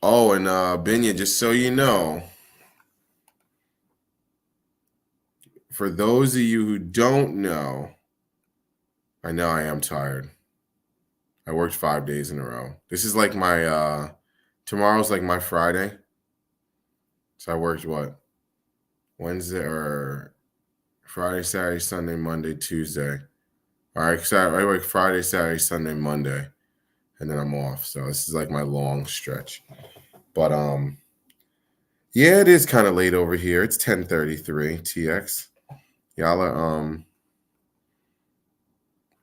[SPEAKER 1] Oh, and Benya, just so you know, for those of you who don't know, I know I am tired. I worked 5 days in a row. This is like my tomorrow's like my Friday. So I worked what? Wednesday or Friday, Saturday, Sunday, Monday, Tuesday. All right, Saturday, I work Friday, Saturday, Sunday, Monday, and then I'm off. So this is like my long stretch. But yeah, it is kind of late over here. It's 10:33 TX. Y'all are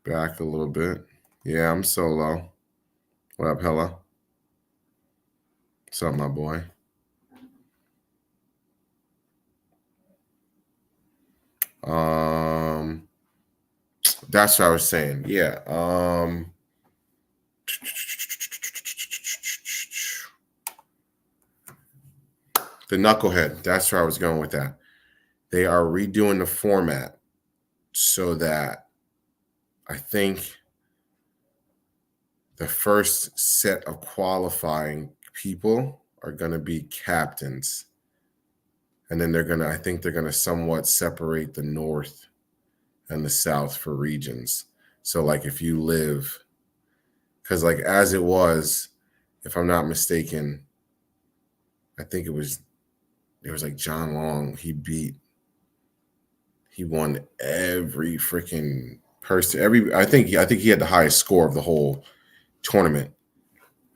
[SPEAKER 1] back a little bit. Yeah, I'm solo. What up, Hella? What's up, my boy? That's what I was saying. Yeah. The Knucklehead. That's where I was going with that. They are redoing the format so that I think the first set of qualifying people are going to be captains. And then I think they're going to somewhat separate the North and the South for regions. So, like, if you live, because, like, as it was, if I'm not mistaken, I think it was like John Long. He won every freaking person. I think he had the highest score of the whole tournament,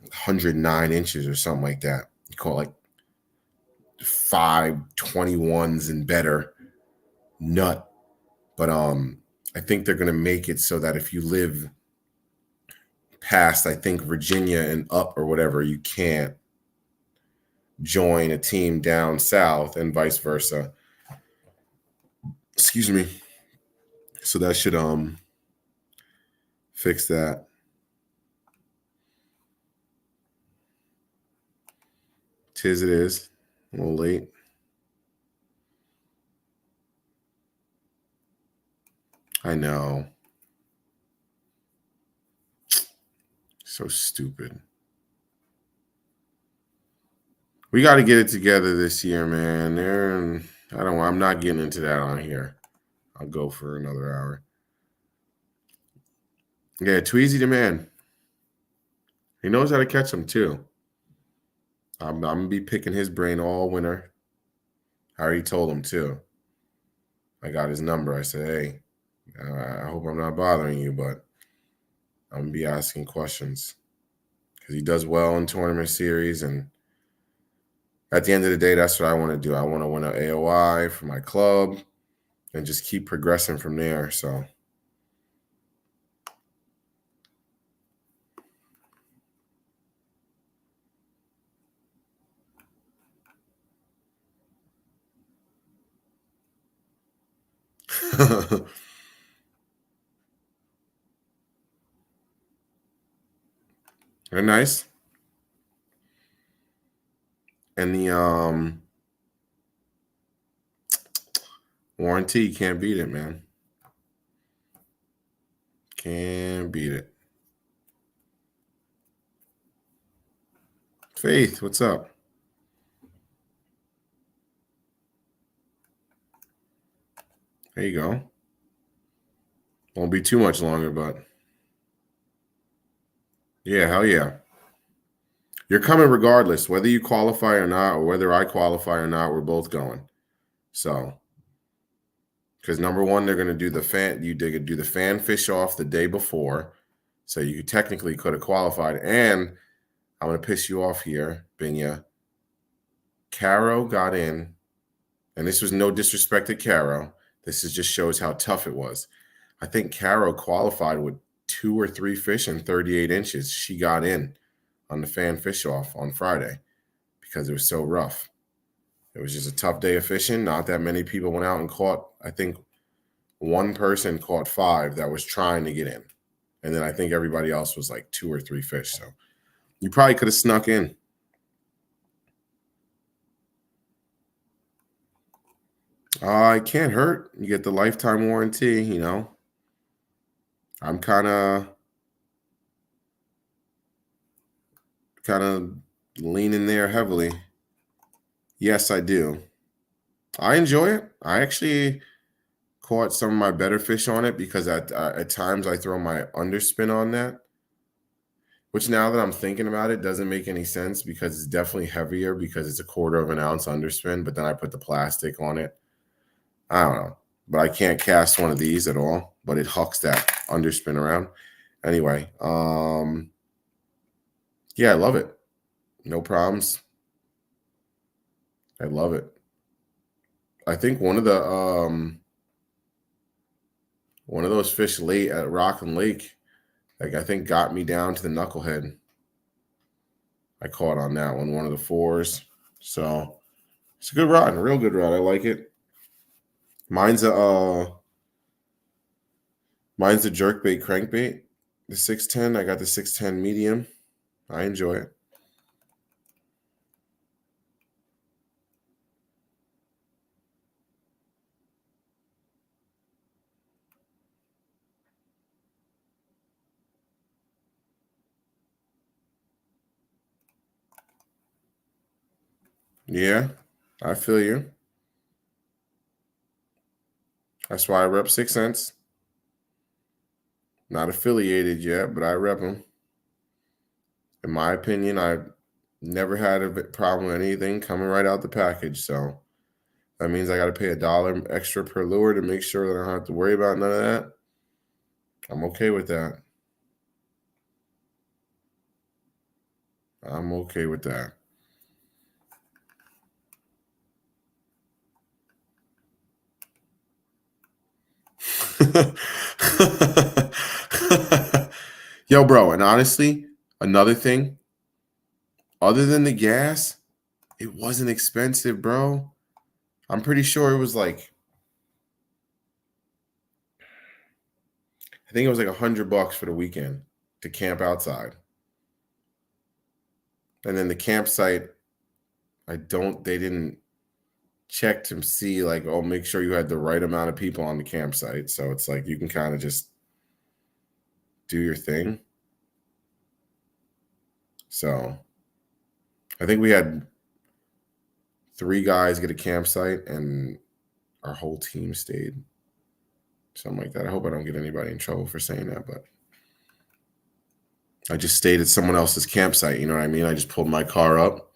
[SPEAKER 1] 109 inches or something like that. You call it like 521s and better. Nut. But I think they're gonna make it so that if you live past, I think, Virginia and up or whatever, you can't join a team down south and vice versa. Excuse me. So that should fix that. Tis it is. A little late. I know. So stupid. We got to get it together this year, man. I'm not getting into that on here. I'll go for another hour. Yeah, Tweezy the man. He knows how to catch them too. I'm gonna be picking his brain all winter. I already told him too. I got his number. I said, hey, I hope I'm not bothering you, but I'm gonna be asking questions because he does well in tournament series, and at the end of the day, that's what I want to do. I want to win an AOI for my club and just keep progressing from there. So They're nice. And the warranty, you can't beat it, man. Can't beat it. Faith, what's up? There you go. Won't be too much longer, but yeah, hell yeah. You're coming regardless, whether you qualify or not, or whether I qualify or not, we're both going. So, because number one, they're going to do the fan, they could do the fan fish off the day before. So you technically could have qualified. And I'm going to piss you off here, Binya. Caro got in, and this was no disrespect to Caro. This just shows how tough it was. I think Caro qualified with 2 or 3 fish in 38 inches. She got in on the fan fish off on Friday because it was so rough. It was just a tough day of fishing. Not that many people went out and caught. I think one person caught 5 that was trying to get in. And then I think everybody else was like 2 or 3 fish. So you probably could have snuck in. It can't hurt. You get the lifetime warranty, you know. I'm kind of leaning there heavily. Yes, I do. I enjoy it. I actually caught some of my better fish on it because at times I throw my underspin on that, which now that I'm thinking about it doesn't make any sense because it's definitely heavier because it's a 1/4 of an ounce underspin, but then I put the plastic on it. I don't know, but I can't cast one of these at all, but it hucks that underspin around. Anyway, yeah, I love it. No problems. I love it. I think one of those fish late at Rockland Lake, like I think got me down to the knucklehead. I caught on that one of the 4s. So it's a good rod, a real good rod. I like it. Mine's a jerkbait crankbait, the 610. I got the 610 medium. I enjoy it. Yeah, I feel you. That's why I rep 6 cents. Not affiliated yet, but I rep them. In my opinion, I've never had a problem with anything coming right out the package. So that means I got to pay $1 extra per lure to make sure that I don't have to worry about none of that. I'm okay with that. I'm okay with that. Yo, bro, and honestly, another thing, other than the gas, it wasn't expensive, bro. I'm pretty sure it was like, I think it was like $100 for the weekend to camp outside. And then the campsite, they didn't check to see like, oh, make sure you had the right amount of people on the campsite. So it's like you can kind of just do your thing. So I think we had 3 guys get a campsite and our whole team stayed. Something like that. I hope I don't get anybody in trouble for saying that, but I just stayed at someone else's campsite. You know what I mean? I just pulled my car up,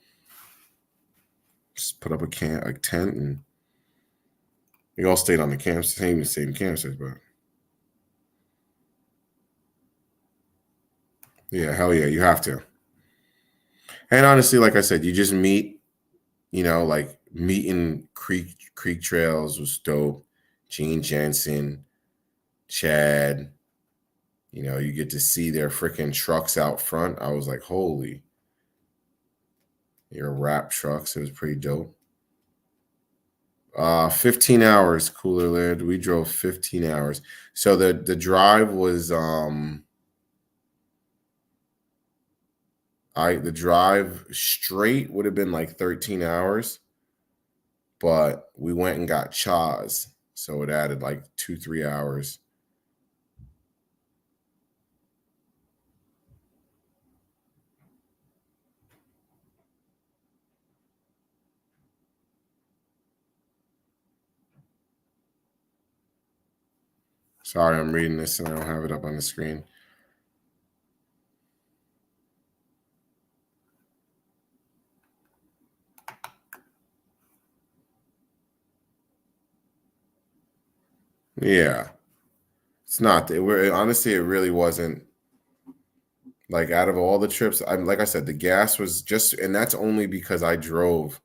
[SPEAKER 1] just put up a tent, and we all stayed on the same campsite. But yeah, hell yeah, you have to. And honestly, like I said, you just meet, like meeting Creek Trails was dope. Gene Jensen, Chad, you get to see their freaking trucks out front. I was like, holy, your wrap trucks. It was pretty dope. 15 hours, Cooler Lid. We drove 15 hours. So the drive was the drive straight would have been like 13 hours, but we went and got Chaz, so it added like 2-3 hours. Sorry, I'm reading this and I don't have it up on the screen. Yeah. It's not. Honestly, it really wasn't. Like out of all the trips, I'm like I said, the gas was just, and that's only because I drove.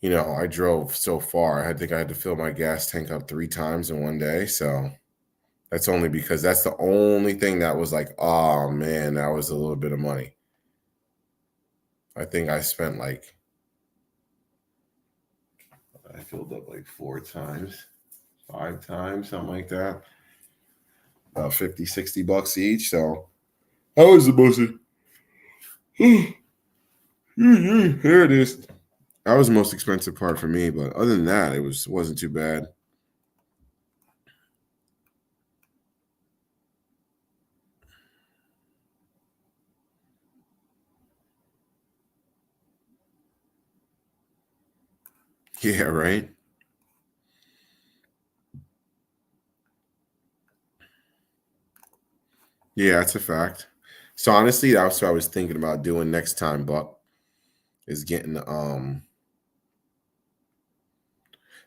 [SPEAKER 1] I drove so far. I think I had to fill my gas tank up 3 times in one day. So that's only because that's the only thing that was like, oh man, that was a little bit of money. I think I spent I filled up like 4 times, 5 times, something like that. About 50, $60 each. So that was the most. Here it is. That was the most expensive part for me, but other than that, it wasn't too bad. Yeah, right. Yeah, that's a fact. So honestly, that's what I was thinking about doing next time, Buck, is getting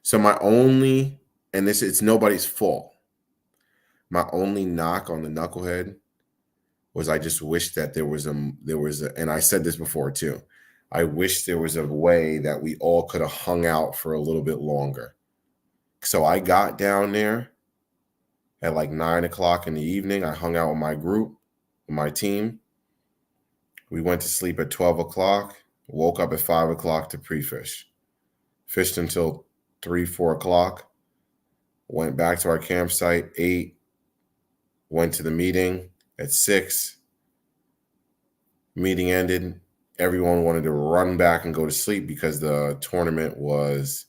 [SPEAKER 1] so my only, and this it's nobody's fault. My only knock on the knucklehead was I just wish that there was a, and I said this before too. I wish there was a way that we all could have hung out for a little bit longer. So I got down there at like 9 o'clock in the evening. I hung out with my group, with my team. We went to sleep at 12 o'clock, woke up at 5 o'clock to pre-fish. Fished until 3, 4 o'clock, went back to our campsite, ate, went to the meeting at 6. Meeting ended. Everyone wanted to run back and go to sleep because the tournament was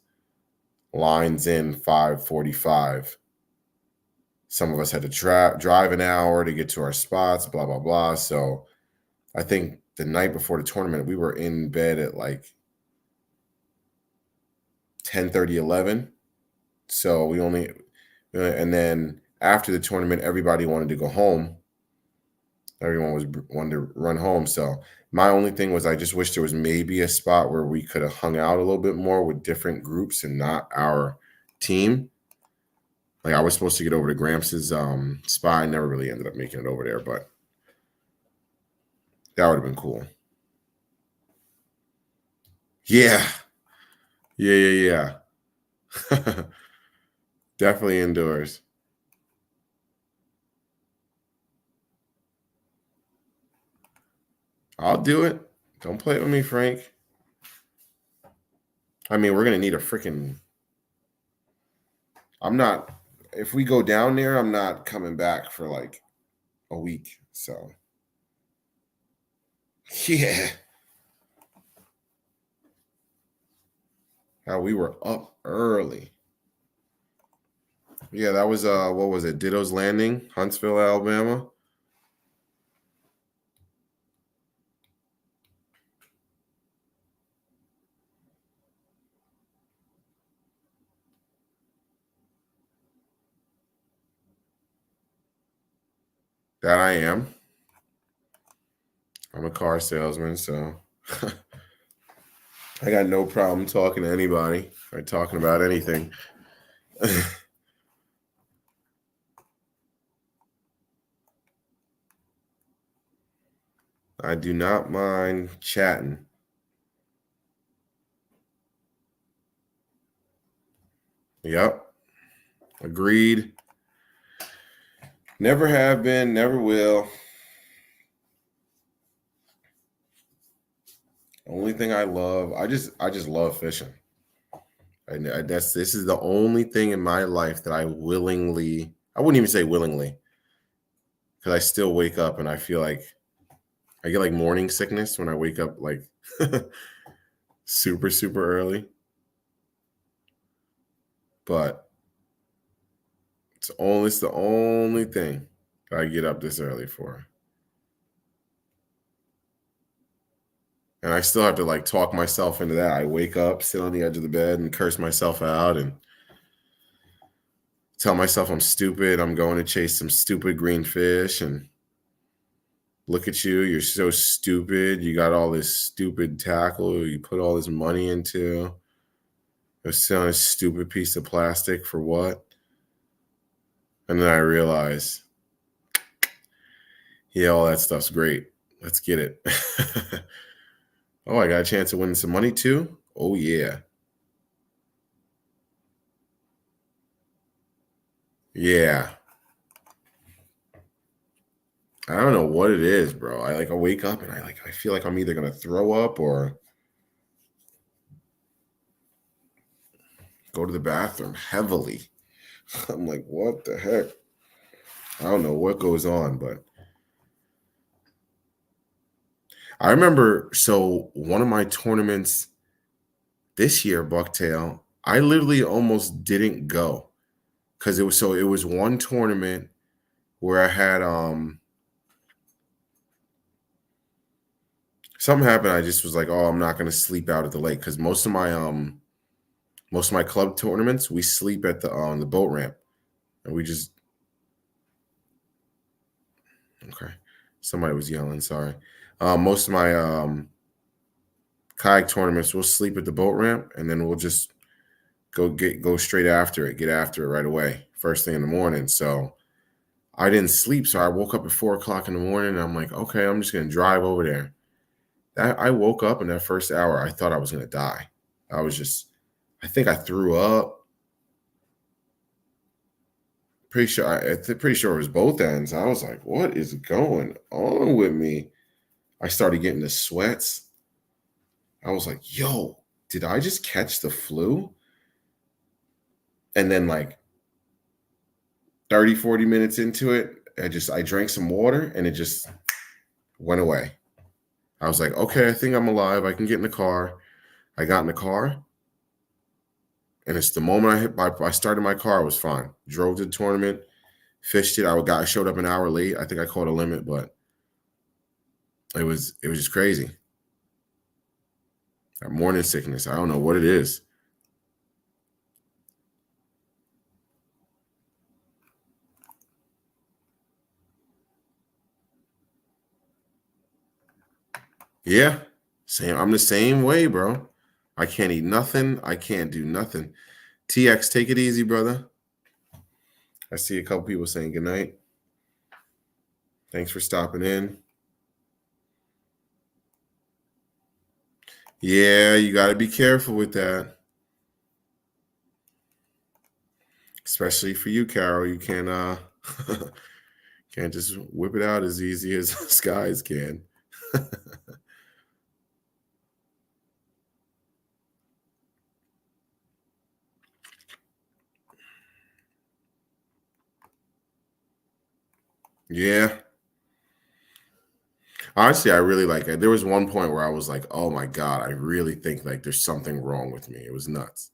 [SPEAKER 1] lines in 5:45. Some of us had to drive an hour to get to our spots, blah, blah, blah. So I think the night before the tournament, we were in bed at like 10:30, 11. So we only, and then after the tournament, everybody wanted to go home. Everyone wanted to run home. So my only thing was I just wish there was maybe a spot where we could have hung out a little bit more with different groups and not our team. Like I was supposed to get over to Gramps' spot. I never really ended up making it over there, but that would have been cool. Yeah. Yeah, yeah, yeah. Definitely indoors. I'll do it. Don't play with me, Frank. I mean, we're gonna need a freaking. I'm not. If we go down there, I'm not coming back for like a week. So yeah, how we were up early. Yeah, that was what was it? Ditto's Landing, Huntsville, Alabama. That I am. I'm a car salesman, so I got no problem talking to anybody or talking about anything. I do not mind chatting. Yep. Agreed. Never have been, never will. Only thing I love, I just love fishing. This is the only thing in my life that I wouldn't even say willingly, because I still wake up and I feel like I get like morning sickness when I wake up like super, super early. But it's the only thing that I get up this early for. And I still have to like talk myself into that. I wake up, sit on the edge of the bed, and curse myself out and tell myself I'm stupid. I'm going to chase some stupid green fish, and look at you. You're so stupid. You got all this stupid tackle you put all this money into. You're selling a stupid piece of plastic for what? And then I realize, yeah, all that stuff's great. Let's get it. Oh, I got a chance of winning some money too? Oh, yeah. Yeah. I don't know what it is, bro. I wake up and I feel like I'm either gonna throw up or go to the bathroom heavily. I'm like, what the heck? I don't know what goes on, but I remember, so one of my tournaments this year, Bucktail, I literally almost didn't go because it was one tournament where I had something happened. I just was like, oh, I'm not gonna sleep out at the lake because most of my club tournaments we sleep at the on the boat ramp, and we just okay. Somebody was yelling. Sorry. Most of my kayak tournaments we'll sleep at the boat ramp, and then we'll just go straight after it, get after it right away, first thing in the morning. So I didn't sleep, so I woke up at 4 o'clock in the morning, and I'm like, okay, I'm just gonna drive over there. I woke up in that first hour, I thought I was gonna die. I think I threw up. Pretty sure it was both ends. I was like, what is going on with me? I started getting the sweats. I was like, yo, did I just catch the flu? And then like 30, 40 minutes into it, I drank some water and it just went away. I was like, okay, I think I'm alive. I can get in the car. I got in the car, and it's the moment I started my car, I was fine. Drove to the tournament, fished it. I showed up an hour late. I think I caught a limit, but it was just crazy. That morning sickness. I don't know what it is. Yeah, same. I'm the same way, bro. I can't eat nothing. I can't do nothing. TX, take it easy, brother. I see a couple people saying goodnight. Thanks for stopping in. Yeah, you got to be careful with that. Especially for you, Carol. You can't just whip it out as easy as skies can. Yeah. Honestly, I really like it. There was one point where I was like, oh my God, I really think like there's something wrong with me. It was nuts.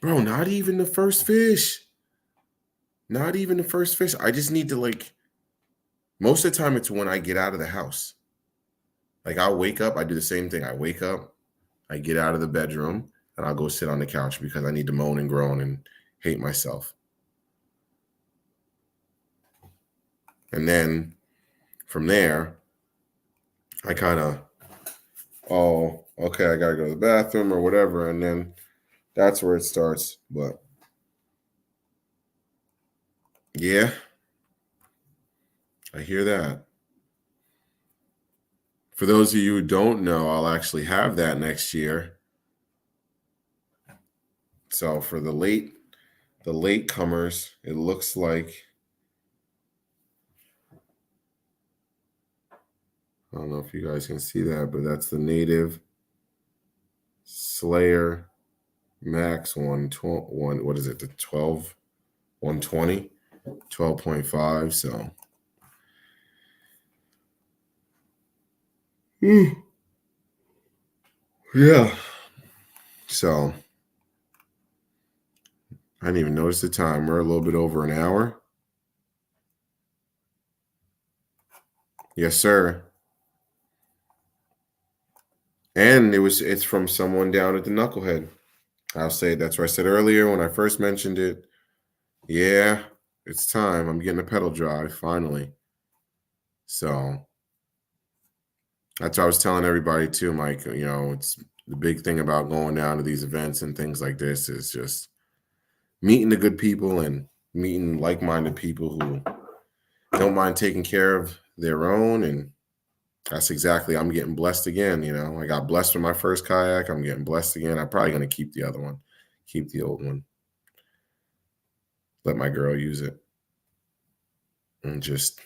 [SPEAKER 1] Bro, not even the first fish. Not even the first fish. I just need to like most of the time it's when I get out of the house. Like I'll wake up, I do the same thing. I wake up, I get out of the bedroom, and I'll go sit on the couch because I need to moan and groan and hate myself. And then from there, I kind of, oh, okay, I gotta go to the bathroom or whatever, and then that's where it starts. But yeah, I hear that. For those of you who don't know, I'll actually have that next year. So for the late comers, it looks like I don't know if you guys can see that, but that's the native Slayer Max 120. What is it? The 12 120, 12.5. So yeah. So I didn't even notice the time. We're a little bit over an hour. Yes, sir. And it's from someone down at the Knucklehead. I'll say that's what I said earlier when I first mentioned it. Yeah, it's time. I'm getting a pedal drive finally. So that's what I was telling everybody too, Mike. You know, it's the big thing about going down to these events and things like this is just meeting the good people and meeting like-minded people who don't mind taking care of their own. And that's exactly, I'm getting blessed again. You know, I got blessed with my first kayak. I'm getting blessed again. I'm probably going to keep the other one, keep the old one, let my girl use it, and just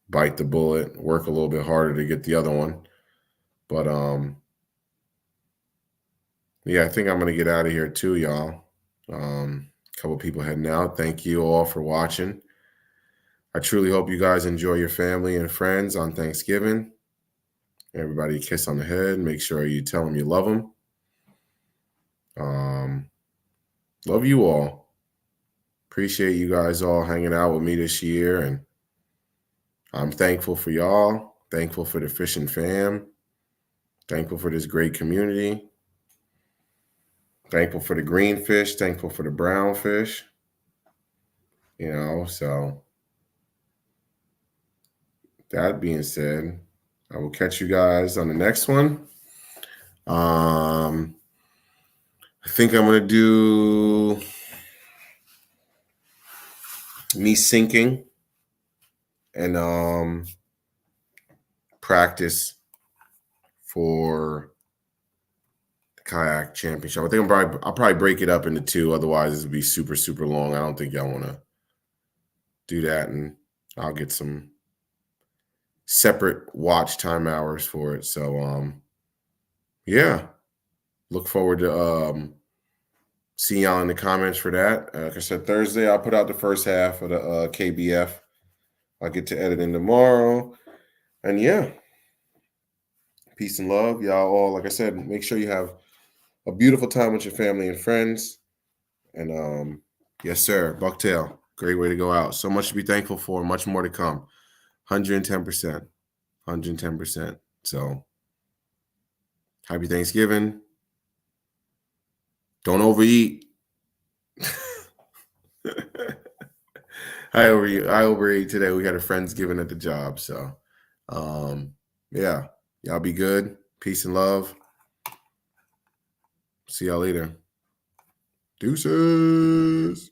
[SPEAKER 1] bite the bullet, work a little bit harder to get the other one. But yeah, I think I'm gonna get out of here too, y'all. A couple people heading out. Thank you all for watching. I truly hope you guys enjoy your family and friends on Thanksgiving. Everybody a kiss on the head. Make sure you tell them you love them. Love you all. Appreciate you guys all hanging out with me this year, and I'm thankful for y'all. Thankful for the fishing fam. Thankful for this great community. Thankful for the green fish. Thankful for the brown fish. You know, so that being said, I will catch you guys on the next one. I think I'm gonna do me sinking and practice for the kayak championship. I think I'll probably break it up into two. Otherwise, it would be super, super long. I don't think y'all want to do that, and I'll get some separate watch time hours for it. So yeah, look forward to see y'all in the comments for that. Like I said, Thursday I'll put out the first half of the KBF. I'll get to editing tomorrow, and yeah, peace and love, y'all all. Like I said, make sure you have a beautiful time with your family and friends. And yes, sir, Bucktail, great way to go out. So much to be thankful for. Much more to come. 110%, 110%. So happy Thanksgiving. Don't overeat. I overate today. We got a Friendsgiving at the job. So yeah, y'all be good. Peace and love. See y'all later. Deuces.